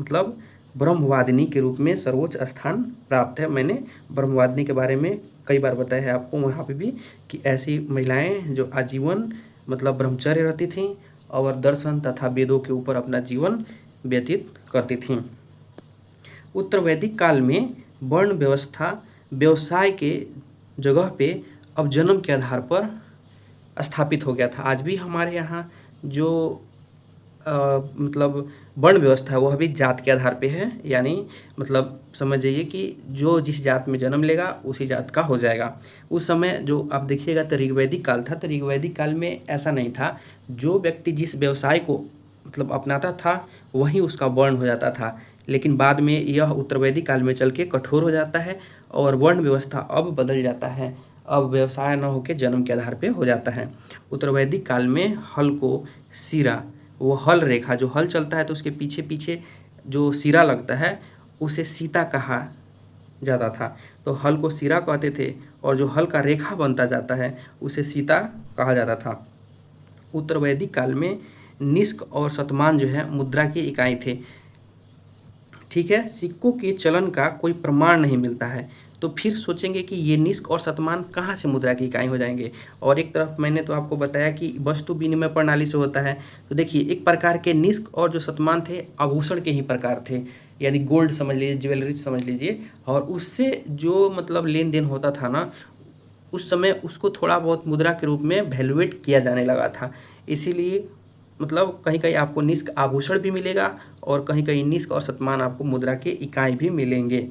S1: मतलब ब्रह्मवादिनी के रूप में सर्वोच्च स्थान प्राप्त है। मैंने ब्रह्मवादिनी के बारे में कई बार बताया है आपको वहाँ पे भी, कि ऐसी महिलाएं जो आजीवन मतलब ब्रह्मचर्य रहती थीं और दर्शन तथा वेदों के ऊपर अपना जीवन व्यतीत करती थीं। उत्तर वैदिक काल में वर्ण व्यवस्था व्यवसाय के जगह पे अब जन्म के आधार पर स्थापित हो गया था। आज भी हमारे यहाँ जो मतलब वर्ण व्यवस्था है वह भी जात के आधार पे है, यानी मतलब समझ जाइए कि जो जिस जात में जन्म लेगा उसी जात का हो जाएगा। उस समय जो आप देखिएगा तो ऋग्वैदिक काल था, तो ऋग्वैदिक काल में ऐसा नहीं था। जो व्यक्ति जिस व्यवसाय को मतलब अपनाता था वही उसका वर्ण हो जाता था, लेकिन बाद में यह उत्तर वैदिक काल में चल के कठोर हो जाता है और वर्ण व्यवस्था अब बदल जाता है। अब व्यवसाय न होकर जन्म के आधार पे हो जाता है। उत्तर वैदिक काल में हल को सिरा वो हल रेखा, जो हल चलता है तो उसके पीछे पीछे जो सिरा लगता है उसे सीता कहा जाता था। तो हल को सिरा कहते थे और जो हल का रेखा बनता जाता है उसे सीता कहा जाता था। उत्तर वैदिक काल में निष्क और शतमान जो है मुद्रा की इकाई थे। ठीक है, सिक्कों के चलन का कोई प्रमाण नहीं मिलता है, तो फिर सोचेंगे कि ये निष्क और शतमान कहाँ से मुद्रा की इकाई हो जाएंगे। और एक तरफ मैंने तो आपको बताया कि वस्तु विनिमय प्रणाली से होता है। तो देखिए, एक प्रकार के निष्क और जो शतमान थे आभूषण के ही प्रकार थे, यानी गोल्ड समझ लीजिए, ज्वेलरी समझ लीजिए। और उससे जो मतलब लेन देन होता था ना, उस समय उसको थोड़ा बहुत मुद्रा के रूप में वैल्यूएट किया जाने लगा था। इसीलिए मतलब कहीं कहीं आपको निष्क आभूषण भी मिलेगा और कहीं कहीं निष्क और शतमान आपको मुद्रा के इकाई भी मिलेंगे।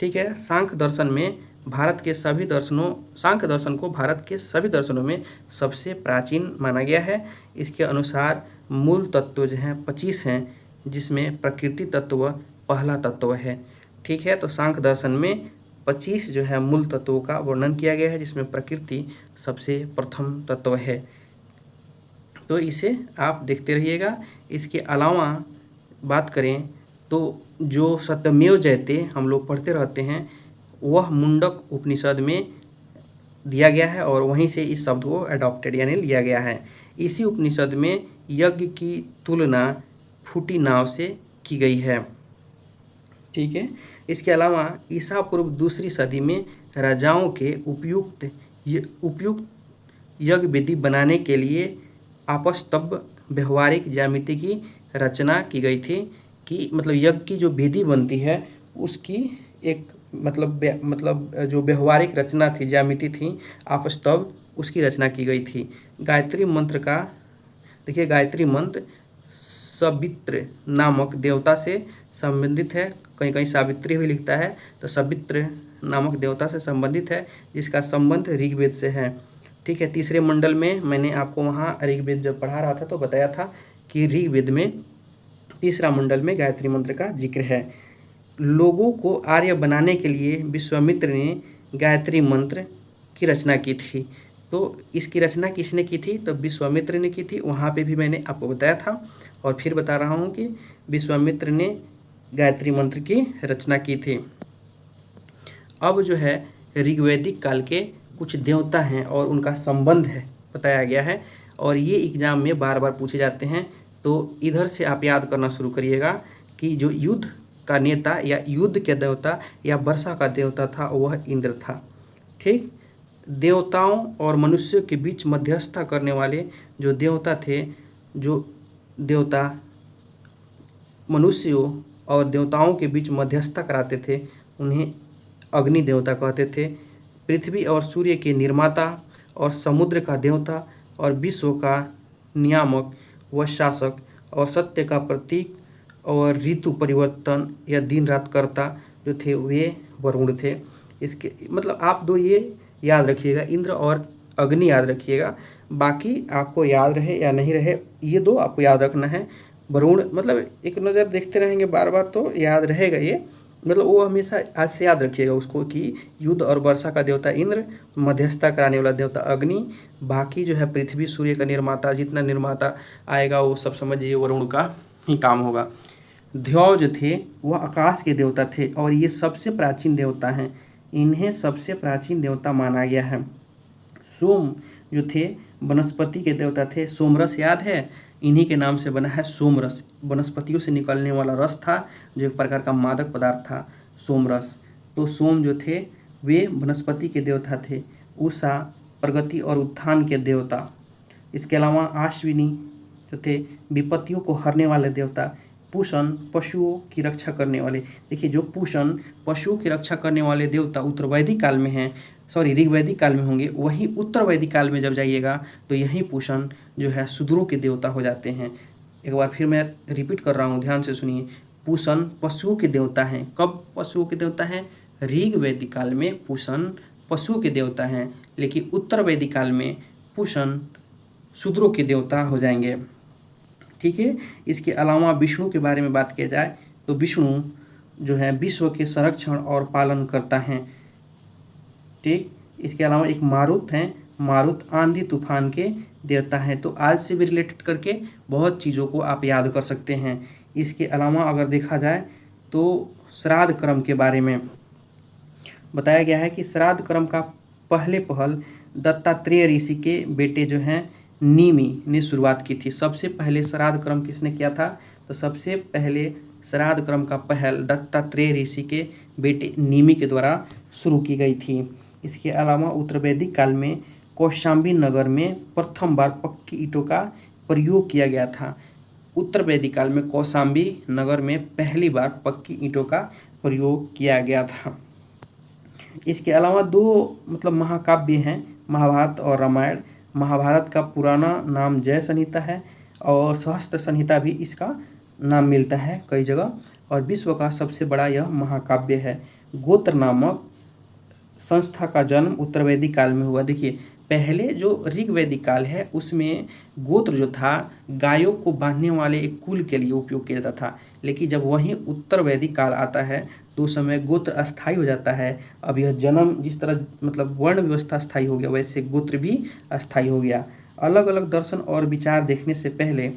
S1: ठीक है, सांख्य दर्शन में भारत के सभी दर्शनों सांख्य दर्शन को भारत के सभी दर्शनों में सबसे प्राचीन माना गया है। इसके अनुसार मूल तत्व जो हैं 25 हैं, जिसमें प्रकृति तत्व पहला तत्व है। ठीक है, तो सांख्य दर्शन में 25 जो है मूल तत्वों का वर्णन किया गया है, जिसमें प्रकृति सबसे प्रथम तत्व है। तो इसे आप देखते रहिएगा। इसके अलावा बात करें तो जो सत्यमेव जयते हम लोग पढ़ते रहते हैं, वह मुंडक उपनिषद में दिया गया है और वहीं से इस शब्द को अडॉप्टेड यानी लिया गया है। इसी उपनिषद में यज्ञ की तुलना फूटी नाव से की गई है। ठीक है, इसके अलावा ईसा पूर्व दूसरी सदी में राजाओं के उपयुक्त यज्ञ विधि बनाने के लिए आपस्तंभ व्यवहारिक ज्यामिति की रचना की गई थी, कि मतलब यज्ञ की जो विधि बनती है उसकी एक मतलब जो व्यवहारिक रचना थी, ज्यामिति थी, आपस्तंभ, उसकी रचना की गई थी। गायत्री मंत्र का देखिए, गायत्री मंत्र सवित्र नामक देवता से संबंधित है। कहीं कहीं सावित्री भी लिखता है, तो सवित्र नामक देवता से संबंधित है, जिसका संबंध ऋग्वेद से है। ठीक है, तीसरे मंडल में मैंने आपको वहाँ ऋग्वेद जब पढ़ा रहा था तो बताया था कि ऋग्वेद में तीसरा मंडल में गायत्री मंत्र का जिक्र है। लोगों को आर्य बनाने के लिए विश्वामित्र ने गायत्री मंत्र की रचना की थी। तो इसकी रचना किसने की थी? तो विश्वामित्र ने की थी। वहाँ पे भी मैंने आपको बताया था और फिर बता रहा हूँ कि विश्वामित्र ने गायत्री मंत्र की रचना की थी। अब जो है ऋग्वैदिक काल के कुछ देवता हैं और उनका संबंध है बताया गया है, और ये एग्जाम में बार बार पूछे जाते हैं। तो इधर से आप याद करना शुरू करिएगा कि जो युद्ध का नेता या युद्ध के देवता या वर्षा का देवता था वह इंद्र था। ठीक, देवताओं और मनुष्यों के बीच मध्यस्थता करने वाले जो देवता थे, जो देवता मनुष्यों और देवताओं के बीच मध्यस्थता कराते थे, उन्हें अग्नि देवता कहते थे। पृथ्वी और सूर्य के निर्माता और समुद्र का देवता और विश्व का नियामक व शासक और सत्य का प्रतीक और ऋतु परिवर्तन या दिन रात करता जो थे वे वरुण थे। इसके मतलब आप दो ये याद रखिएगा, इंद्र और अग्नि याद रखिएगा। बाकी आपको याद रहे या नहीं रहे, ये दो आपको याद रखना है। वरुण मतलब एक नज़र देखते रहेंगे बार बार तो याद रहेगा ये, मतलब वो हमेशा आज से याद रखिएगा उसको कि युद्ध और वर्षा का देवता इंद्र, मध्यस्थता कराने वाला देवता अग्नि, बाकी जो है पृथ्वी सूर्य का निर्माता, जितना निर्माता आएगा वो सब समझिए वरुण का ही काम होगा। ध्वज थे वह आकाश के देवता थे और ये सबसे प्राचीन देवता हैं, इन्हें सबसे प्राचीन देवता माना गया है। सोम जो थे वनस्पति के देवता थे। सोमरस याद है, इन्हीं के नाम से बना है सोमरस। वनस्पतियों से निकलने वाला रस था जो एक प्रकार का मादक पदार्थ था, सोमरस। तो सोम जो थे वे वनस्पति के देवता थे। उषा प्रगति और उत्थान के देवता। इसके अलावा अश्विनी जो थे विपत्तियों को हरने वाले देवता। पूषण पशुओं की रक्षा करने वाले। देखिए, जो पूषण पशुओं की रक्षा करने वाले देवता उत्तर वैदिक काल में हैं, ऋग्वैदिक काल में होंगे, वहीं उत्तर वैदिक काल में जब जाइएगा तो यही पूषण जो है शूद्रों के देवता हो जाते हैं। एक बार फिर मैं रिपीट कर रहा हूँ, ध्यान से सुनिए। पूषण पशुओं के देवता हैं। कब पशुओं के देवता हैं? ऋग्वैदिक काल में पूषण पशुओं के देवता हैं, लेकिन उत्तर वैदिक काल में पूषण शूद्रों के देवता हो जाएंगे। ठीक है, इसके अलावा विष्णु के बारे में बात किया जाए तो विष्णु जो है विश्व के संरक्षण और पालन करता हैं। ठीक, इसके अलावा एक मारुत हैं मारुत आंधी तूफान के देवता हैं। तो आज से भी रिलेटेड करके बहुत चीज़ों को आप याद कर सकते हैं। इसके अलावा अगर देखा जाए तो श्राद्ध कर्म के बारे में बताया गया है कि श्राद्ध कर्म का पहले पहल दत्तात्रेय ऋषि के बेटे जो हैं नीमि ने शुरुआत की थी। सबसे पहले श्राद्ध कर्म किसने किया था? तो सबसे पहले श्राद्ध कर्म का पहल दत्तात्रेय ऋषि के बेटे नीमि के द्वारा शुरू की गई थी। इसके अलावा उत्तर वैदिक काल में कौशाम्बी नगर में प्रथम बार पक्की ईंटों का प्रयोग किया गया था। उत्तर वैदिक काल में कौशाम्बी नगर में पहली बार पक्की ईंटों का प्रयोग किया गया था। इसके अलावा दो महाकाव्य हैं, महाभारत और रामायण। महाभारत का पुराना नाम जय संहिता है और सहस्त्र संहिता भी इसका नाम मिलता है कई जगह, और विश्व का सबसे बड़ा यह महाकाव्य है। गोत्र नामक संस्था का जन्म उत्तर वैदिक काल में हुआ। देखिए, पहले जो ऋग वैदिक काल है उसमें गोत्र जो था गायों को बांधने वाले एक कुल के लिए उपयोग किया जाता था, लेकिन जब वहीं उत्तर वैदिक काल आता है तो उस समय गोत्र अस्थायी हो जाता है। अब यह जन्म जिस तरह वर्ण व्यवस्था स्थायी हो गया, वैसे गोत्र भी अस्थायी हो गया। अलग अलग दर्शन और विचार देखने से पहले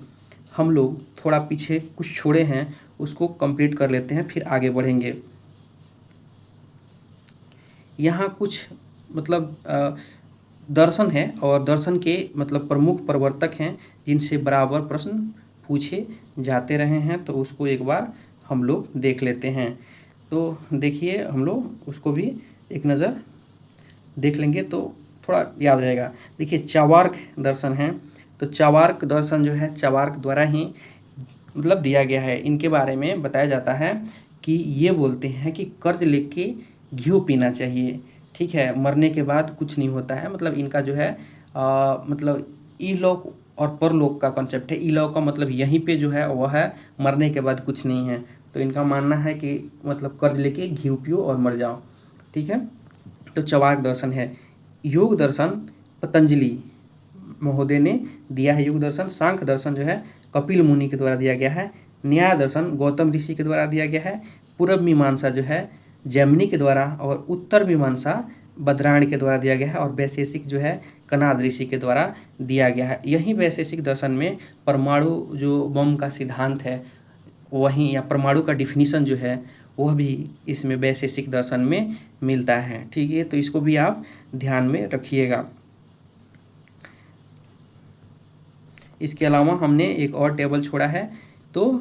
S1: हम लोग थोड़ा पीछे कुछ छोड़े हैं, उसको कंप्लीट कर लेते हैं, फिर आगे बढ़ेंगे। यहाँ कुछ दर्शन है और दर्शन के प्रमुख प्रवर्तक हैं जिनसे बराबर प्रश्न पूछे जाते रहे हैं, तो उसको एक बार हम लोग देख लेते हैं। तो देखिए, हम लोग उसको भी एक नज़र देख लेंगे तो थोड़ा याद रहेगा। देखिए, चावार्क दर्शन है, तो चावार्क दर्शन जो है चावार्क द्वारा ही दिया गया है। इनके बारे में बताया जाता है कि ये बोलते हैं कि कर्ज लेके घी पीना चाहिए, ठीक है, मरने के बाद कुछ नहीं होता है। इनका जो है ईलोक और परलोक का कॉन्सेप्ट है। ईलोक का यहीं पे जो है वह है, मरने के बाद कुछ नहीं है। तो इनका मानना है कि कर्ज लेके घी पियो और मर जाओ, ठीक है। तो चवार्क दर्शन है। योग दर्शन पतंजलि महोदय ने दिया है। योग दर्शन। सांख्य दर्शन जो है कपिल मुनि के द्वारा दिया गया है। न्याय दर्शन गौतम ऋषि के द्वारा दिया गया है। पूर्व मीमांसा जो है जैमिनी के द्वारा, और उत्तर मीमांसा बद्रायण के द्वारा दिया गया है, और वैशेषिक जो है कनाद ऋषि के द्वारा दिया गया है। यही वैशेषिक दर्शन में परमाणु जो बम का सिद्धांत है वहीं, या परमाणु का डिफिनीशन जो है वह भी इसमें वैशेषिक दर्शन में मिलता है, ठीक है। तो इसको भी आप ध्यान में रखिएगा। इसके अलावा हमने एक और टेबल छोड़ा है, तो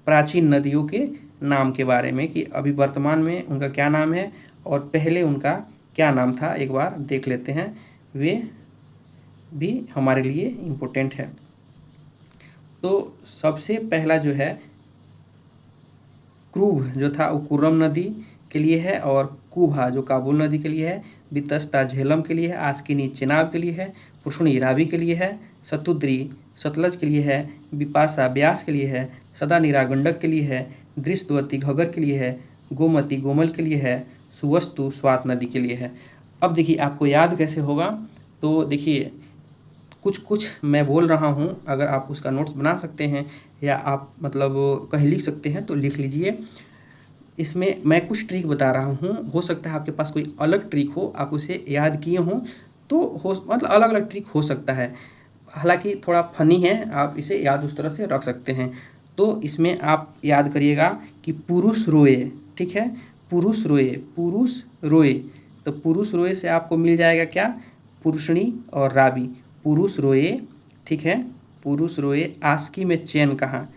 S1: प्राचीन नदियों के नाम के बारे में कि अभी वर्तमान में उनका क्या नाम है और पहले उनका क्या नाम था, एक बार देख लेते हैं। वे भी हमारे लिए इम्पोर्टेंट है। तो सबसे पहला जो है क्रूब जो था वो कुर्रम नदी के लिए है, और कुभा जो काबुल नदी के लिए है, बितस्ता झेलम के लिए है, आस्किनी चेनाब के लिए है, पुष्णी रावी के लिए है, सतुद्री सतलज के लिए है, बिपाशा ब्यास के लिए है, सदानीरा गंडक के लिए है, दृष्टवती घगर के लिए है, गोमती गोमल के लिए है, सुवस्तु स्वात नदी के लिए है। अब देखिए आपको याद कैसे होगा, तो देखिए कुछ मैं बोल रहा हूँ, अगर आप उसका नोट्स बना सकते हैं या आप कहीं लिख सकते हैं तो लिख लीजिए। इसमें मैं कुछ ट्रिक बता रहा हूँ, हो सकता है आपके पास कोई अलग ट्रिक हो, आप उसे याद किए हों तो हो, अलग अलग ट्रिक हो सकता है। हालांकि थोड़ा फनी है, आप इसे याद उस तरह से रख सकते हैं। तो इसमें आप याद करिएगा कि पुरुष रोए, ठीक है, पुरुष रोए, पुरुष रोए। तो पुरुष रोए से आपको मिल जाएगा क्या? पुरुषणी और रावी। पुरुष रोए, ठीक है, पुरुष रोए। आस्की में चैन कहाँ?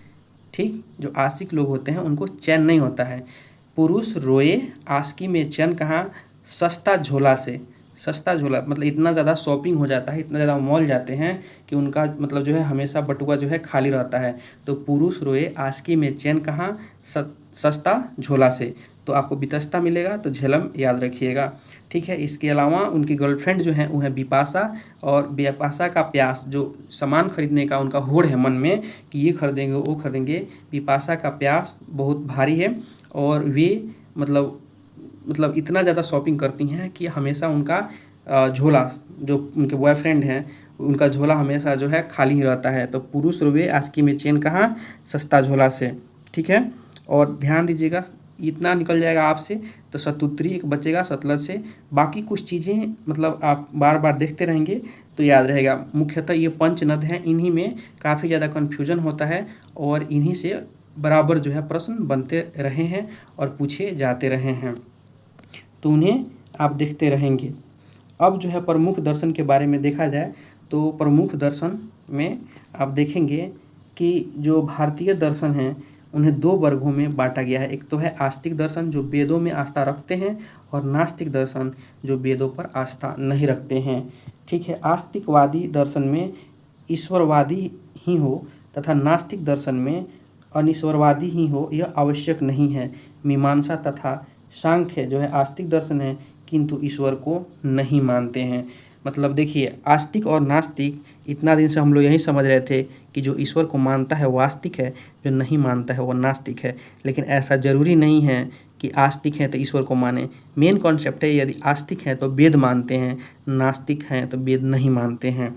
S1: ठीक, जो आशिक लोग होते हैं उनको चैन नहीं होता है। पुरुष रोए, आस्की में चैन कहाँ? सस्ता झोला से। सस्ता झोला इतना ज़्यादा शॉपिंग हो जाता है, इतना ज़्यादा मॉल जाते हैं कि उनका जो है हमेशा बटुआ जो है खाली रहता है। तो पुरुष रोए, आस्की में चैन कहाँ? सस्ता झोला से। तो आपको बितस्ता मिलेगा, तो झेलम याद रखिएगा, ठीक है। इसके अलावा उनकी गर्लफ्रेंड जो है वो है बिपाशा, और बिपाशा का प्यास, जो सामान खरीदने का उनका होड़ है मन में कि ये खरीदेंगे वो खरीदेंगे, बिपाशा का प्यास बहुत भारी है, और वे मतलब इतना ज़्यादा शॉपिंग करती हैं कि हमेशा उनका झोला, जो उनके बॉयफ्रेंड हैं उनका झोला हमेशा जो है खाली ही रहता है। तो पुरुष रोए, आस्की में चैन कहाँ? सस्ता झोला से, ठीक है। और ध्यान दीजिएगा, इतना निकल जाएगा आपसे, तो शतुत्री एक बचेगा सतलज से। बाकी कुछ चीज़ें मतलब आप बार बार देखते रहेंगे तो याद रहेगा। मुख्यतः ये पंच नद हैं, इन्हीं में काफ़ी ज़्यादा कन्फ्यूजन होता है और इन्हीं से बराबर जो है प्रश्न बनते रहे हैं और पूछे जाते रहे हैं, तो उन्हें आप देखते रहेंगे। अब जो है प्रमुख दर्शन के बारे में देखा जाए तो प्रमुख दर्शन में आप देखेंगे कि जो भारतीय दर्शन हैं उन्हें दो वर्गों में बांटा गया है। एक तो है आस्तिक दर्शन जो वेदों में आस्था रखते हैं, और नास्तिक दर्शन जो वेदों पर आस्था नहीं रखते हैं। ठीक है, आस्तिकवादी दर्शन में ईश्वरवादी ही हो तथा नास्तिक दर्शन में अनीश्वरवादी ही हो यह आवश्यक नहीं है। मीमांसा तथा सांख्य जो है आस्तिक दर्शन है किंतु ईश्वर को नहीं मानते हैं। मतलब देखिए, आस्तिक और नास्तिक, इतना दिन से हम लोग यही समझ रहे थे कि जो ईश्वर को मानता है वो आस्तिक है, जो नहीं मानता है वो नास्तिक है। लेकिन ऐसा ज़रूरी नहीं है कि आस्तिक हैं तो ईश्वर को माने। मेन कॉन्सेप्ट है, यदि आस्तिक हैं तो वेद मानते हैं, नास्तिक हैं तो वेद नहीं मानते हैं।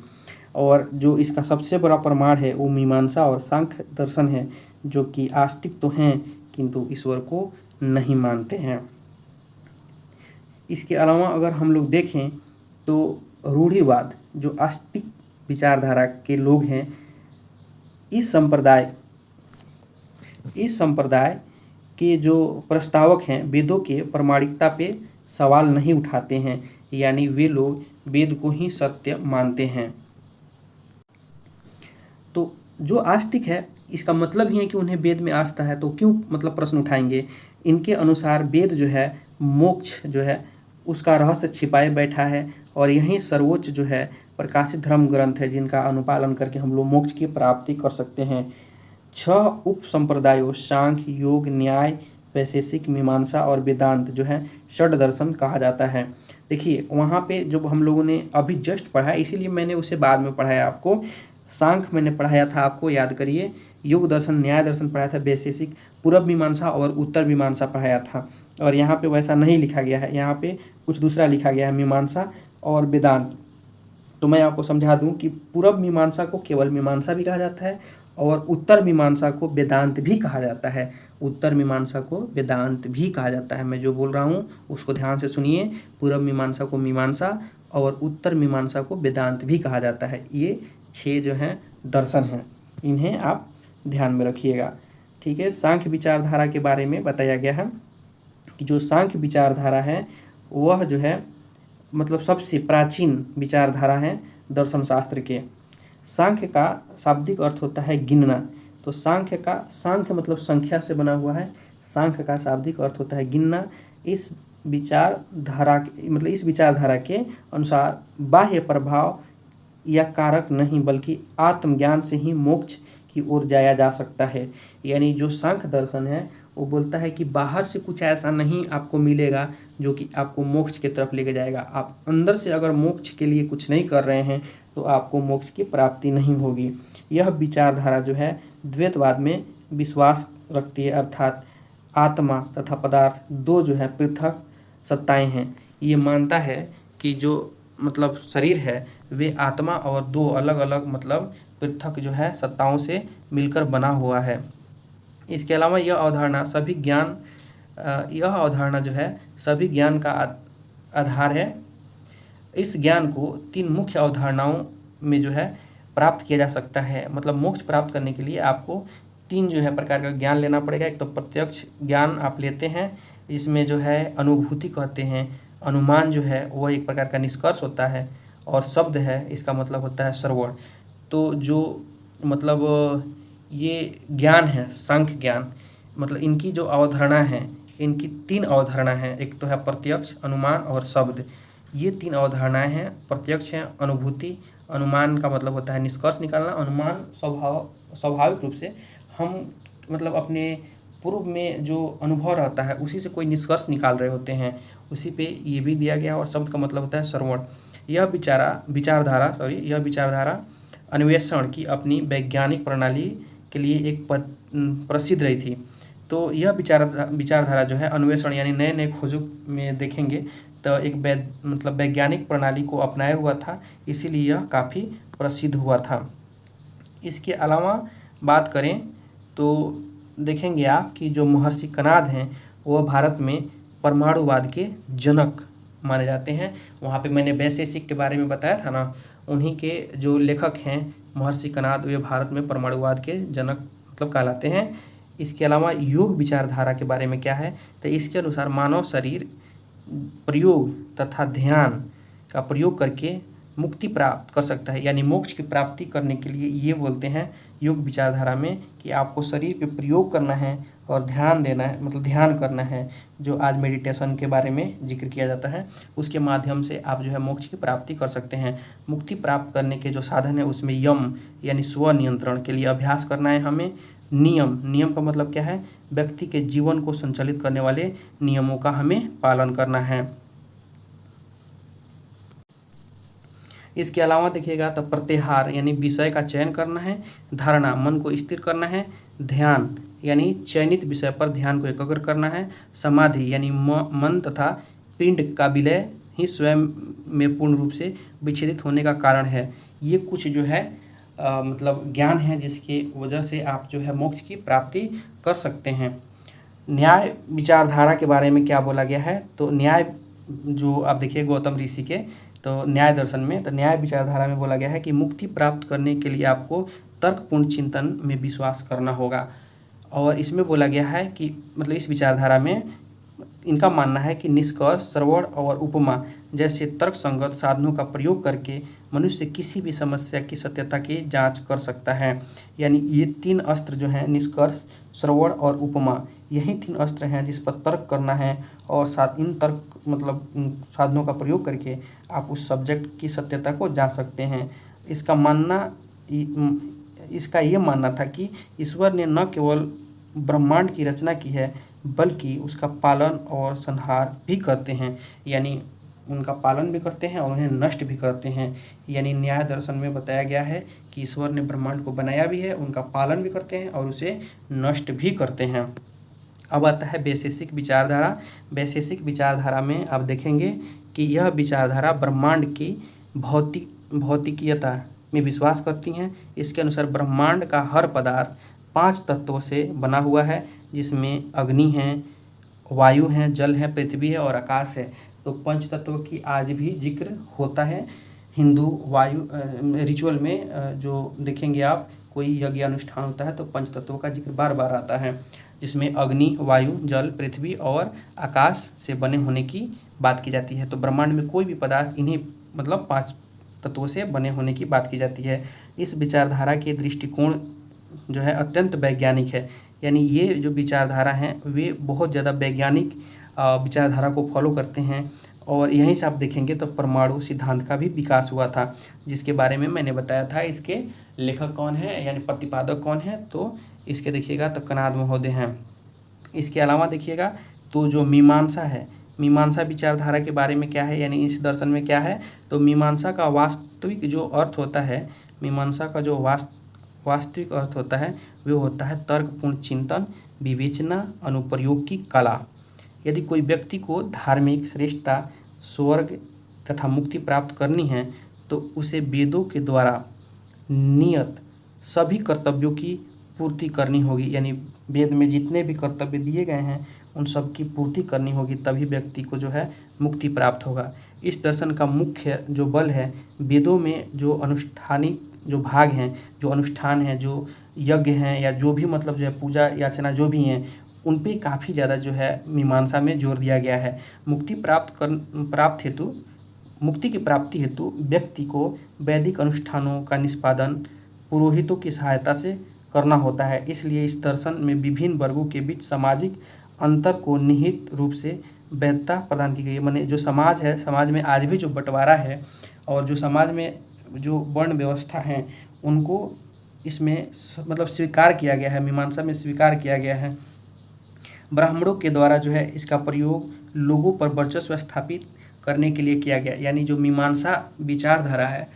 S1: और जो इसका सबसे बड़ा प्रमाण है वो मीमांसा और सांख्य दर्शन है, जो कि आस्तिक तो हैं किंतु ईश्वर को नहीं मानते हैं। इसके अलावा अगर हम लोग देखें तो रूढ़िवाद, जो आस्तिक विचारधारा के लोग हैं, इस संप्रदाय के जो प्रस्तावक हैं वेदों के प्रामाणिकता पे सवाल नहीं उठाते हैं, यानी वे लोग वेद को ही सत्य मानते हैं। तो जो आस्तिक है इसका मतलब ही है कि उन्हें वेद में आस्था है, तो क्यों मतलब प्रश्न उठाएंगे। इनके अनुसार वेद जो है मोक्ष जो है उसका रहस्य छिपाए बैठा है, और यही सर्वोच्च जो है प्रकाशित धर्म ग्रंथ है जिनका अनुपालन करके हम लोग मोक्ष की प्राप्ति कर सकते हैं। 6 उप संप्रदायों सांख्य, योग, न्याय, वैशेषिक, मीमांसा और वेदांत जो है षड दर्शन कहा जाता है। देखिए वहाँ पे जो हम लोगों ने अभी जस्ट पढ़ा है, इसीलिए मैंने उसे बाद में पढ़ाया आपको। सांख्य मैंने पढ़ाया था आपको, याद करिए। योग दर्शन, न्याय दर्शन पढ़ाया था, वैशेषिक, पूर्व मीमांसा और उत्तर मीमांसा पढ़ाया था। और यहाँ पे वैसा नहीं लिखा गया है, यहाँ पे कुछ दूसरा लिखा गया है, मीमांसा और वेदांत। तो मैं आपको समझा दूं कि पूर्व मीमांसा को केवल मीमांसा भी कहा जाता है और उत्तर मीमांसा को वेदांत भी कहा जाता है। उत्तर मीमांसा को वेदांत भी कहा जाता है। मैं जो बोल रहा हूँ उसको ध्यान से सुनिए। पूर्व मीमांसा को मीमांसा और उत्तर मीमांसा को वेदांत भी कहा जाता है। ये 6 जो हैं दर्शन हैं, इन्हें आप ध्यान में रखिएगा। ठीक है, सांख्य विचारधारा के बारे में बताया गया है कि जो सांख्य विचारधारा है वह जो है मतलब सबसे प्राचीन विचारधारा है दर्शन शास्त्र के। सांख्य का शाब्दिक अर्थ होता है गिनना। तो सांख्य मतलब संख्या से बना हुआ है। सांख्य का शाब्दिक अर्थ होता है गिनना। इस विचारधारा के अनुसार बाह्य प्रभाव या कारक नहीं बल्कि आत्मज्ञान से ही मोक्ष की ओर जाया जा सकता है। यानी जो सांख्य दर्शन है वो बोलता है कि बाहर से कुछ ऐसा नहीं आपको मिलेगा जो कि आपको मोक्ष की तरफ लेके जाएगा। आप अंदर से अगर मोक्ष के लिए कुछ नहीं कर रहे हैं तो आपको मोक्ष की प्राप्ति नहीं होगी। यह विचारधारा जो है द्वैतवाद में विश्वास रखती है, अर्थात आत्मा तथा पदार्थ दो जो है पृथक सत्ताएं हैं। ये मानता है कि जो मतलब शरीर है वे आत्मा और दो अलग अलग मतलब पृथक जो है सत्ताओं से मिलकर बना हुआ है। इसके अलावा यह अवधारणा जो है सभी ज्ञान का आधार है। इस ज्ञान को 3 मुख्य अवधारणाओं में जो है प्राप्त किया जा सकता है। मतलब मोक्ष प्राप्त करने के लिए आपको 3 जो है प्रकार का ज्ञान लेना पड़ेगा। एक तो प्रत्यक्ष ज्ञान आप लेते हैं, इसमें जो है अनुभूति कहते हैं। अनुमान जो है वह एक प्रकार का निष्कर्ष होता है, और शब्द है इसका मतलब होता है श्रवण। तो जो मतलब ये ज्ञान है सांख्य ज्ञान, मतलब इनकी जो अवधारणा है, इनकी 3 अवधारणा है। एक तो है प्रत्यक्ष, अनुमान और शब्द। ये 3 अवधारणाएं हैं। प्रत्यक्ष है अनुभूति, अनुमान का मतलब होता है निष्कर्ष निकालना। अनुमान स्वाभाविक रूप से हम मतलब अपने पूर्व में जो अनुभव रहता है उसी से कोई निष्कर्ष निकाल रहे होते हैं, उसी पे ये भी दिया गया। और शब्द का मतलब होता है श्रवण। यह विचारधारा अन्वेषण की अपनी वैज्ञानिक प्रणाली के लिए एक प्रसिद्ध रही थी। तो यह विचारधारा जो है अन्वेषण यानी नए नए खोजों में देखेंगे तो एक वैज्ञानिक प्रणाली को अपनाया हुआ था, इसीलिए यह काफ़ी प्रसिद्ध हुआ था। इसके अलावा बात करें तो देखेंगे आप कि जो महर्षि कणाद हैं वह भारत में परमाणुवाद के जनक माने जाते हैं। वहाँ पे मैंने वैशेषिक के बारे में बताया था ना, उन्हीं के जो लेखक हैं महर्षि कणाद, वे भारत में परमाणुवाद के जनक मतलब कहलाते हैं। इसके अलावा योग विचारधारा के बारे में क्या है, तो इसके अनुसार मानव शरीर प्रयोग तथा ध्यान का प्रयोग करके मुक्ति प्राप्त कर सकता है, यानी मोक्ष की प्राप्ति करने के लिए ये बोलते हैं योग विचारधारा में कि आपको शरीर पे प्रयोग करना है और ध्यान देना है, मतलब ध्यान करना है, जो आज मेडिटेशन के बारे में जिक्र किया जाता है। उसके माध्यम से आप जो है मोक्ष की प्राप्ति कर सकते हैं। मुक्ति प्राप्त करने के जो साधन है उसमें यम यानी स्व नियंत्रण के लिए अभ्यास करना है हमें। नियम का मतलब क्या है, व्यक्ति के जीवन को संचालित करने वाले नियमों का हमें पालन करना है। इसके अलावा देखिएगा तो प्रत्याहार यानी विषय का चयन करना है। धारणा मन को स्थिर करना है। ध्यान यानी चयनित विषय पर ध्यान को एकाग्र करना है। समाधि यानी मन तथा पिंड का विलय ही स्वयं में पूर्ण रूप से विच्छेदित होने का कारण है। ये कुछ जो है मतलब ज्ञान है जिसकी वजह से आप जो है मोक्ष की प्राप्ति कर सकते हैं। न्याय विचारधारा के बारे में क्या बोला गया है, तो न्याय जो आप देखिए गौतम ऋषि के तो न्याय दर्शन में, तो न्याय विचारधारा में बोला गया है कि मुक्ति प्राप्त करने के लिए आपको तर्कपूर्ण चिंतन में विश्वास करना होगा। और इसमें बोला गया है कि मतलब इस विचारधारा में इनका मानना है कि निष्कर्ष, श्रवण और उपमा जैसे तर्क संगत साधनों का प्रयोग करके मनुष्य किसी भी समस्या की सत्यता की जांच कर सकता है। यानी ये तीन अस्त्र जो हैं, निष्कर्ष, श्रवण और उपमा, यही तीन अस्त्र हैं जिस पर तर्क करना है और साथ इन तर्क मतलब साधनों का प्रयोग करके आप उस सब्जेक्ट की सत्यता को जांच सकते हैं। इसका ये मानना था कि ईश्वर ने न केवल ब्रह्मांड की रचना की है बल्कि उसका पालन और संहार भी करते हैं, यानी उनका पालन भी करते हैं और उन्हें नष्ट भी करते हैं। यानी न्याय दर्शन में बताया गया है कि ईश्वर ने ब्रह्मांड को बनाया भी है, उनका पालन भी करते हैं और उसे नष्ट भी करते हैं। अब आता है वैशेषिक विचारधारा। वैशेषिक विचारधारा में आप देखेंगे कि यह विचारधारा ब्रह्मांड की भौतिकीयता में विश्वास करती हैं। इसके अनुसार ब्रह्मांड का हर पदार्थ 5 तत्वों से बना हुआ है, जिसमें अग्नि है, वायु है, जल है, पृथ्वी है और आकाश है। तो पंच तत्व की आज भी जिक्र होता है हिंदू रिचुअल में। जो देखेंगे आप कोई यज्ञ अनुष्ठान होता है तो पंच तत्वों का जिक्र बार बार आता है, जिसमें अग्नि, वायु, जल, पृथ्वी और आकाश से बने होने की बात की जाती है। तो ब्रह्मांड में कोई भी पदार्थ इन्हीं मतलब 5 तत्वों से बने होने की बात की जाती है। इस विचारधारा के दृष्टिकोण जो है अत्यंत वैज्ञानिक है, यानी ये जो विचारधारा हैं वे बहुत ज़्यादा वैज्ञानिक विचारधारा को फॉलो करते हैं। और यहीं से आप देखेंगे तो परमाणु सिद्धांत का भी विकास हुआ था, जिसके बारे में मैंने बताया था। इसके लेखक कौन है यानी प्रतिपादक कौन है, तो इसके देखिएगा तो कणाद महोदय हैं। इसके अलावा देखिएगा तो जो मीमांसा है, मीमांसा विचारधारा के बारे में क्या है, यानी इस दर्शन में क्या है, तो मीमांसा का वास्तविक जो अर्थ होता है, मीमांसा का जो वास्तविक अर्थ होता है वो होता है तर्कपूर्ण चिंतन, विवेचना, अनुप्रयोग की कला। यदि कोई व्यक्ति को धार्मिक श्रेष्ठता, स्वर्ग तथा मुक्ति प्राप्त करनी है तो उसे वेदों के द्वारा नियत सभी कर्तव्यों की पूर्ति करनी होगी, यानी वेद में जितने भी कर्तव्य दिए गए हैं उन सब की पूर्ति करनी होगी, तभी व्यक्ति को जो है मुक्ति प्राप्त होगा। इस दर्शन का मुख्य जो बल है, वेदों में जो अनुष्ठानिक जो भाग हैं, जो अनुष्ठान हैं, जो यज्ञ हैं या जो भी मतलब जो है पूजा याचना जो भी हैं, उन पे काफ़ी ज़्यादा जो है मीमांसा में जोर दिया गया है। मुक्ति की प्राप्ति हेतु व्यक्ति को वैदिक अनुष्ठानों का निष्पादन पुरोहितों की सहायता से करना होता है। इसलिए इस दर्शन में विभिन्न वर्गों के बीच सामाजिक अंतर को निहित रूप से वैधता प्रदान की गई है। माने जो समाज है, समाज में आज भी जो बंटवारा है और जो समाज में जो वर्ण व्यवस्था है उनको इसमें मतलब स्वीकार किया गया है, मीमांसा में स्वीकार किया गया है। ब्राह्मणों के द्वारा जो है इसका प्रयोग लोगों पर वर्चस्व स्थापित करने के लिए किया गया। यानी जो मीमांसा विचारधारा है,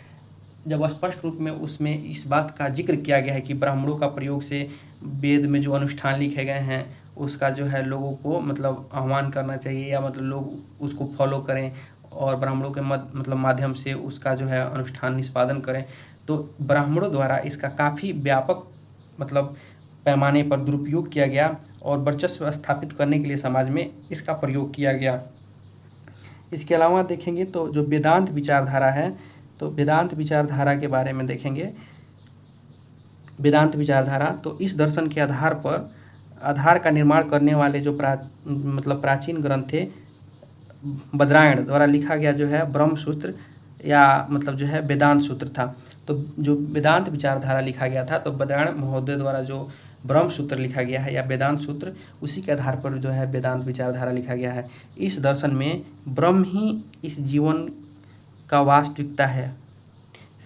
S1: जब स्पष्ट रूप में उसमें इस बात का जिक्र किया गया है कि ब्राह्मणों का प्रयोग से वेद में जो अनुष्ठान लिखे गए हैं उसका जो है लोगों को मतलब आह्वान करना चाहिए या मतलब लोग उसको फॉलो करें और ब्राह्मणों के मतलब माध्यम से उसका जो है अनुष्ठान निष्पादन करें। तो ब्राह्मणों द्वारा इसका काफ़ी व्यापक मतलब पैमाने पर दुरुपयोग किया गया और वर्चस्व स्थापित करने के लिए समाज में इसका प्रयोग किया गया। इसके अलावा देखेंगे तो जो वेदांत विचारधारा है, तो वेदांत विचारधारा के बारे में देखेंगे। वेदांत विचारधारा तो इस दर्शन के आधार का निर्माण करने वाले जो प्राचीन ग्रंथ थे, बदरायण द्वारा लिखा गया जो है ब्रह्म सूत्र या मतलब जो है वेदांत सूत्र था। तो जो वेदांत विचारधारा लिखा गया था, तो बदरायण महोदय द्वारा जो ब्रह्म सूत्र लिखा गया है या वेदांत सूत्र, उसी के आधार पर जो है वेदांत विचारधारा लिखा गया है। इस दर्शन में ब्रह्म ही इस जीवन का वास्तविकता है,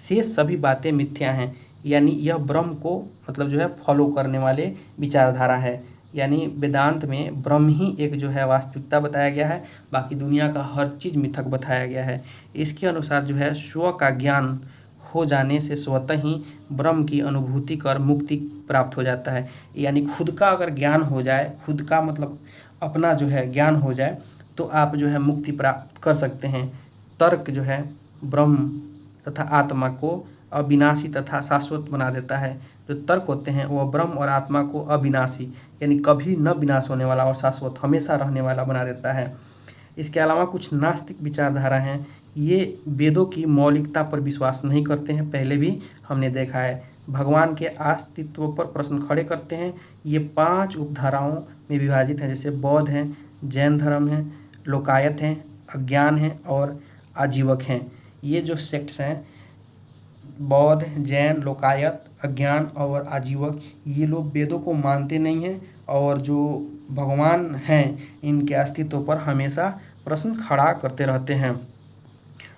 S1: शेष सभी बातें मिथ्या हैं। यानी यह ब्रह्म को मतलब जो है फॉलो करने वाले विचारधारा है। यानी वेदांत में ब्रह्म ही एक जो है वास्तविकता बताया गया है, बाकी दुनिया का हर चीज़ मिथक बताया गया है। इसके अनुसार जो है स्व का ज्ञान हो जाने से स्वतः ही ब्रह्म की अनुभूति कर मुक्ति प्राप्त हो जाता है। यानी खुद का अगर ज्ञान हो जाए, खुद का मतलब अपना जो है ज्ञान हो जाए, तो आप जो है मुक्ति प्राप्त कर सकते हैं। तर्क जो है ब्रह्म तथा आत्मा को अविनाशी तथा शाश्वत बना देता है। जो तर्क होते हैं वह ब्रह्म और आत्मा को अविनाशी यानी कभी न विनाश होने वाला और शाश्वत हमेशा रहने वाला बना देता है। इसके अलावा कुछ नास्तिक विचारधारा हैं, ये वेदों की मौलिकता पर विश्वास नहीं करते हैं, पहले भी हमने देखा है। भगवान के अस्तित्व पर प्रश्न खड़े करते हैं। ये 5 उपधाराओं में विभाजित हैं, जैसे बौद्ध हैं, जैन धर्म हैं, लोकायत हैं, अज्ञान हैं और आजीवक हैं। ये जो सेक्ट्स हैं, बौद्ध, जैन, लोकायत, अज्ञान और आजीवक, ये लोग वेदों को मानते नहीं हैं और जो भगवान हैं इनके अस्तित्व पर हमेशा प्रश्न खड़ा करते रहते हैं।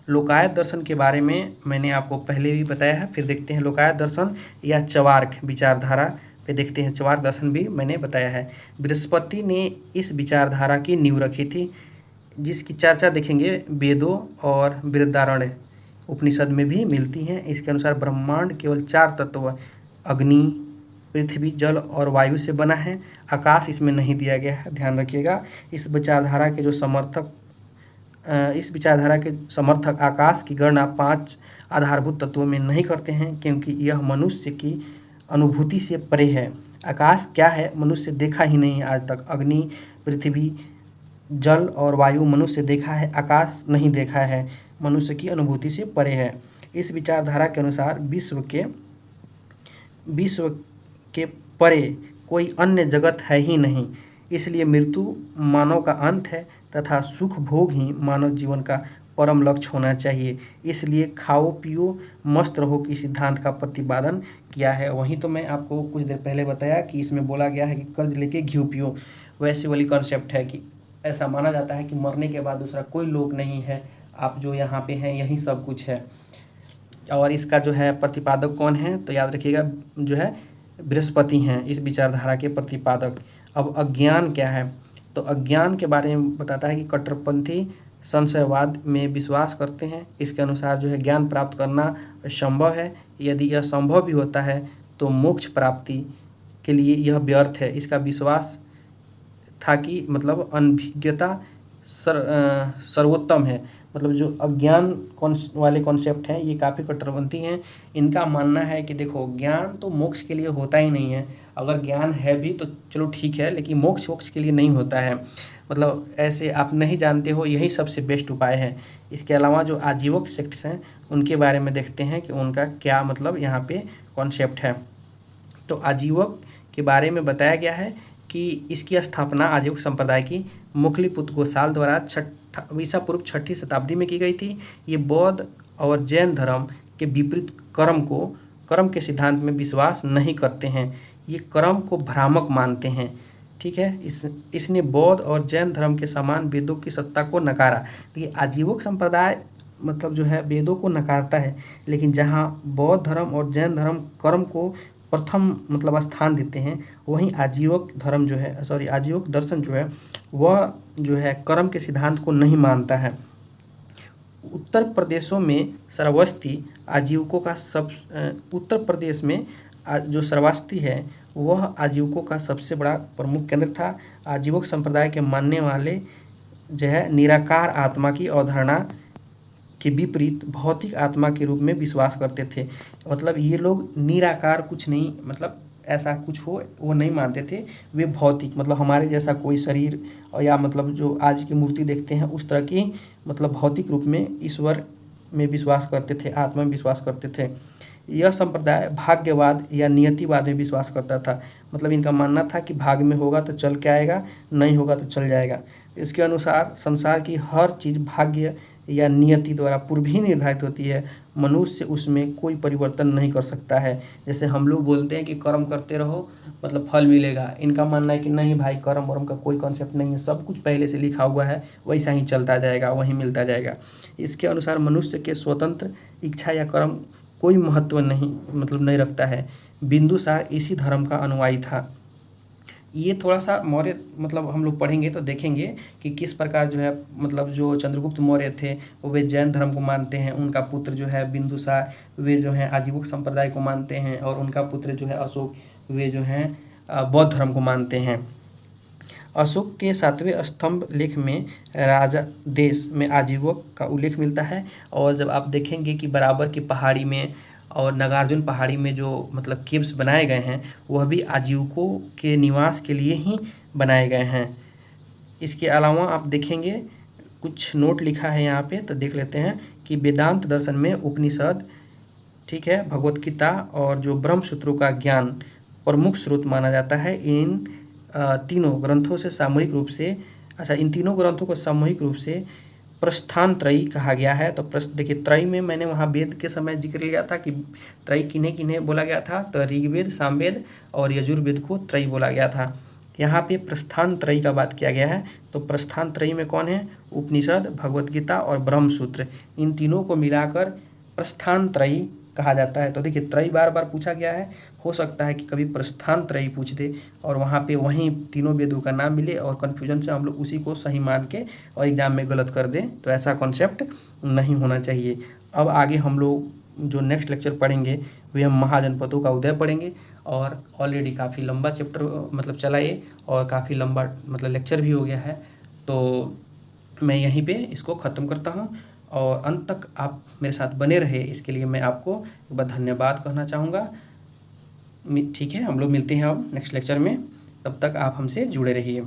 S1: लोकायत दर्शन के बारे में मैंने आपको पहले भी बताया है, फिर देखते हैं लोकायत दर्शन या चवार्क विचारधारा पे देखते हैं। चवार्क दर्शन भी मैंने बताया है। बृहस्पति ने इस विचारधारा की नींव रखी थी, जिसकी चर्चा देखेंगे वेदों और बृहदारण्य उपनिषद में भी मिलती हैं। इसके अनुसार ब्रह्मांड केवल 4 तत्व अग्नि, पृथ्वी, जल और वायु से बना है। आकाश इसमें नहीं दिया गया है, ध्यान रखिएगा। इस विचारधारा के समर्थक आकाश की गणना 5 आधारभूत तत्वों में नहीं करते हैं, क्योंकि यह मनुष्य की अनुभूति से परे है। आकाश क्या है मनुष्य देखा ही नहीं है आज तक। अग्नि, पृथ्वी, जल और वायु मनुष्य देखा है, आकाश नहीं देखा है, मनुष्य की अनुभूति से परे है। इस विचारधारा के अनुसार विश्व के परे कोई अन्य जगत है ही नहीं, इसलिए मृत्यु मानव का अंत है तथा सुख भोग ही मानव जीवन का परम लक्ष्य होना चाहिए। इसलिए खाओ पियो मस्त रहो की सिद्धांत का प्रतिपादन किया है। वहीं तो मैं आपको कुछ देर पहले बताया कि इसमें बोला गया है कि कर्ज लेके घी पियो, वैसे वाली कॉन्सेप्ट है कि ऐसा माना जाता है कि मरने के बाद दूसरा कोई लोक नहीं है, आप जो यहाँ पे हैं यही सब कुछ है। और इसका जो है प्रतिपादक कौन है, तो याद रखिएगा जो है बृहस्पति हैं इस विचारधारा के प्रतिपादक। अब अज्ञान क्या है, तो अज्ञान के बारे में बताता है कि कट्टरपंथी संशयवाद में विश्वास करते हैं। इसके अनुसार जो है ज्ञान प्राप्त करना संभव है, यदि यह संभव भी होता है तो मोक्ष प्राप्ति के लिए यह व्यर्थ है। इसका विश्वास था कि मतलब अनभिज्ञता सर्वोत्तम है। मतलब जो अज्ञान वाले कॉन्सेप्ट हैं ये काफ़ी कट्टरपंथी हैं। इनका मानना है कि देखो ज्ञान तो मोक्ष के लिए होता ही नहीं है, अगर ज्ञान है भी तो चलो ठीक है, लेकिन मोक्ष के लिए नहीं होता है। मतलब ऐसे आप नहीं जानते हो, यही सबसे बेस्ट उपाय है। इसके अलावा जो आजीवक सेक्ट्स हैं उनके बारे में देखते हैं कि उनका क्या मतलब यहाँ पे कॉन्सेप्ट है। तो आजीवक के बारे में बताया गया है कि इसकी स्थापना आजीवक संप्रदाय की मुखलीपुत्र गोसाल द्वारा ईसा पूर्व 6वीं शताब्दी में की गई थी। ये बौद्ध और जैन धर्म के विपरीत कर्म के सिद्धांत में विश्वास नहीं करते हैं, ये कर्म को भ्रामक मानते हैं। ठीक है, इसने बौद्ध और जैन धर्म के समान वेदों की सत्ता को नकारा। ये आजीवक संप्रदाय मतलब जो है वेदों को नकारता है, लेकिन जहाँ बौद्ध धर्म और जैन धर्म कर्म को प्रथम मतलब स्थान देते हैं, वहीं आजीवक दर्शन जो है वह जो है कर्म के सिद्धांत को नहीं मानता है। उत्तर प्रदेशों में श्रावस्ती आजीवकों का उत्तर प्रदेश में जो श्रावस्ती है वह आजीवकों का सबसे बड़ा प्रमुख केंद्र था। आजीवक संप्रदाय के मानने वाले जो है निराकार आत्मा की अवधारणा के विपरीत भौतिक आत्मा के रूप में विश्वास करते थे। मतलब ये लोग निराकार कुछ नहीं, मतलब ऐसा कुछ हो वो नहीं मानते थे। वे भौतिक मतलब हमारे जैसा कोई शरीर और या मतलब जो आज की मूर्ति देखते हैं उस तरह की मतलब भौतिक रूप में ईश्वर में विश्वास करते थे, आत्मा में विश्वास करते थे। यह संप्रदाय भाग्यवाद या नियतिवाद में विश्वास करता था। मतलब इनका मानना था कि भाग्य में होगा तो चल के आएगा, नहीं होगा तो चल जाएगा। इसके अनुसार संसार की हर चीज़ भाग्य या नियति द्वारा पूर्व ही निर्धारित होती है, मनुष्य उसमें कोई परिवर्तन नहीं कर सकता है। जैसे हम लोग बोलते हैं कि कर्म करते रहो मतलब फल मिलेगा, इनका मानना है कि नहीं भाई, कर्म वर्म का कोई कॉन्सेप्ट नहीं है, सब कुछ पहले से लिखा हुआ है, वैसा ही चलता जाएगा, वही मिलता जाएगा। इसके अनुसार मनुष्य के स्वतंत्र इच्छा या कर्म कोई महत्व नहीं मतलब नहीं रखता है। बिंदुसार इसी धर्म का अनुयायी था। ये थोड़ा सा मौर्य मतलब हम लोग पढ़ेंगे तो देखेंगे कि किस प्रकार जो है मतलब जो चंद्रगुप्त मौर्य थे वो वे जैन धर्म को मानते हैं, उनका पुत्र जो है बिंदुसार वे जो है आजीविक संप्रदाय को मानते हैं, और उनका पुत्र जो है अशोक वे जो हैं बौद्ध धर्म को मानते हैं। अशोक के 7वें स्तंभ लेख में राजा देश में आजीवक का उल्लेख मिलता है। और जब आप देखेंगे कि बराबर की पहाड़ी में और नागार्जुन पहाड़ी में जो मतलब केव्स बनाए गए हैं वह भी आजीवकों के निवास के लिए ही बनाए गए हैं। इसके अलावा आप देखेंगे कुछ नोट लिखा है यहाँ पे, तो देख लेते हैं कि वेदांत दर्शन में उपनिषद, ठीक है, भगवत गीता और जो ब्रह्म सूत्रों का ज्ञान प्रमुख स्रोत माना जाता है। इन तीनों ग्रंथों से सामूहिक रूप से इन तीनों ग्रंथों को सामूहिक रूप से प्रस्थान त्रयी कहा गया है। तो देखिए त्रयी में मैंने वहाँ वेद के समय जिक्र किया था कि त्रयी किन्हें किन्हें बोला गया था, तो ऋग्वेद, सामवेद और यजुर्वेद को त्रयी बोला गया था। यहाँ पे प्रस्थान त्रयी का बात किया गया है। तो प्रस्थान त्रयी में कौन है? उपनिषद, भगवत गीता और ब्रह्म सूत्र, इन तीनों को मिलाकर प्रस्थान त्रयी कहा जाता है। तो देखिए त्रयी बार बार पूछा गया है, हो सकता है कि कभी प्रस्थान त्रयी पूछ दे और वहाँ पे वहीं तीनों वेदों का नाम मिले और कन्फ्यूजन से हम लोग उसी को सही मान के और एग्जाम में गलत कर दें, तो ऐसा कॉन्सेप्ट नहीं होना चाहिए। अब आगे हम लोग जो नेक्स्ट लेक्चर पढ़ेंगे वे हम महाजनपदों का उदय पढ़ेंगे। और ऑलरेडी काफ़ी लंबा चैप्टर मतलब चला ये और काफ़ी लंबा मतलब लेक्चर भी हो गया है, तो मैं यहीं पे इसको ख़त्म करता हूँ। और अंत तक आप मेरे साथ बने रहे इसके लिए मैं आपको एक बार धन्यवाद कहना चाहूँगा। ठीक है, हम लोग मिलते हैं अब नेक्स्ट लेक्चर में, तब तक आप हमसे जुड़े रहिए।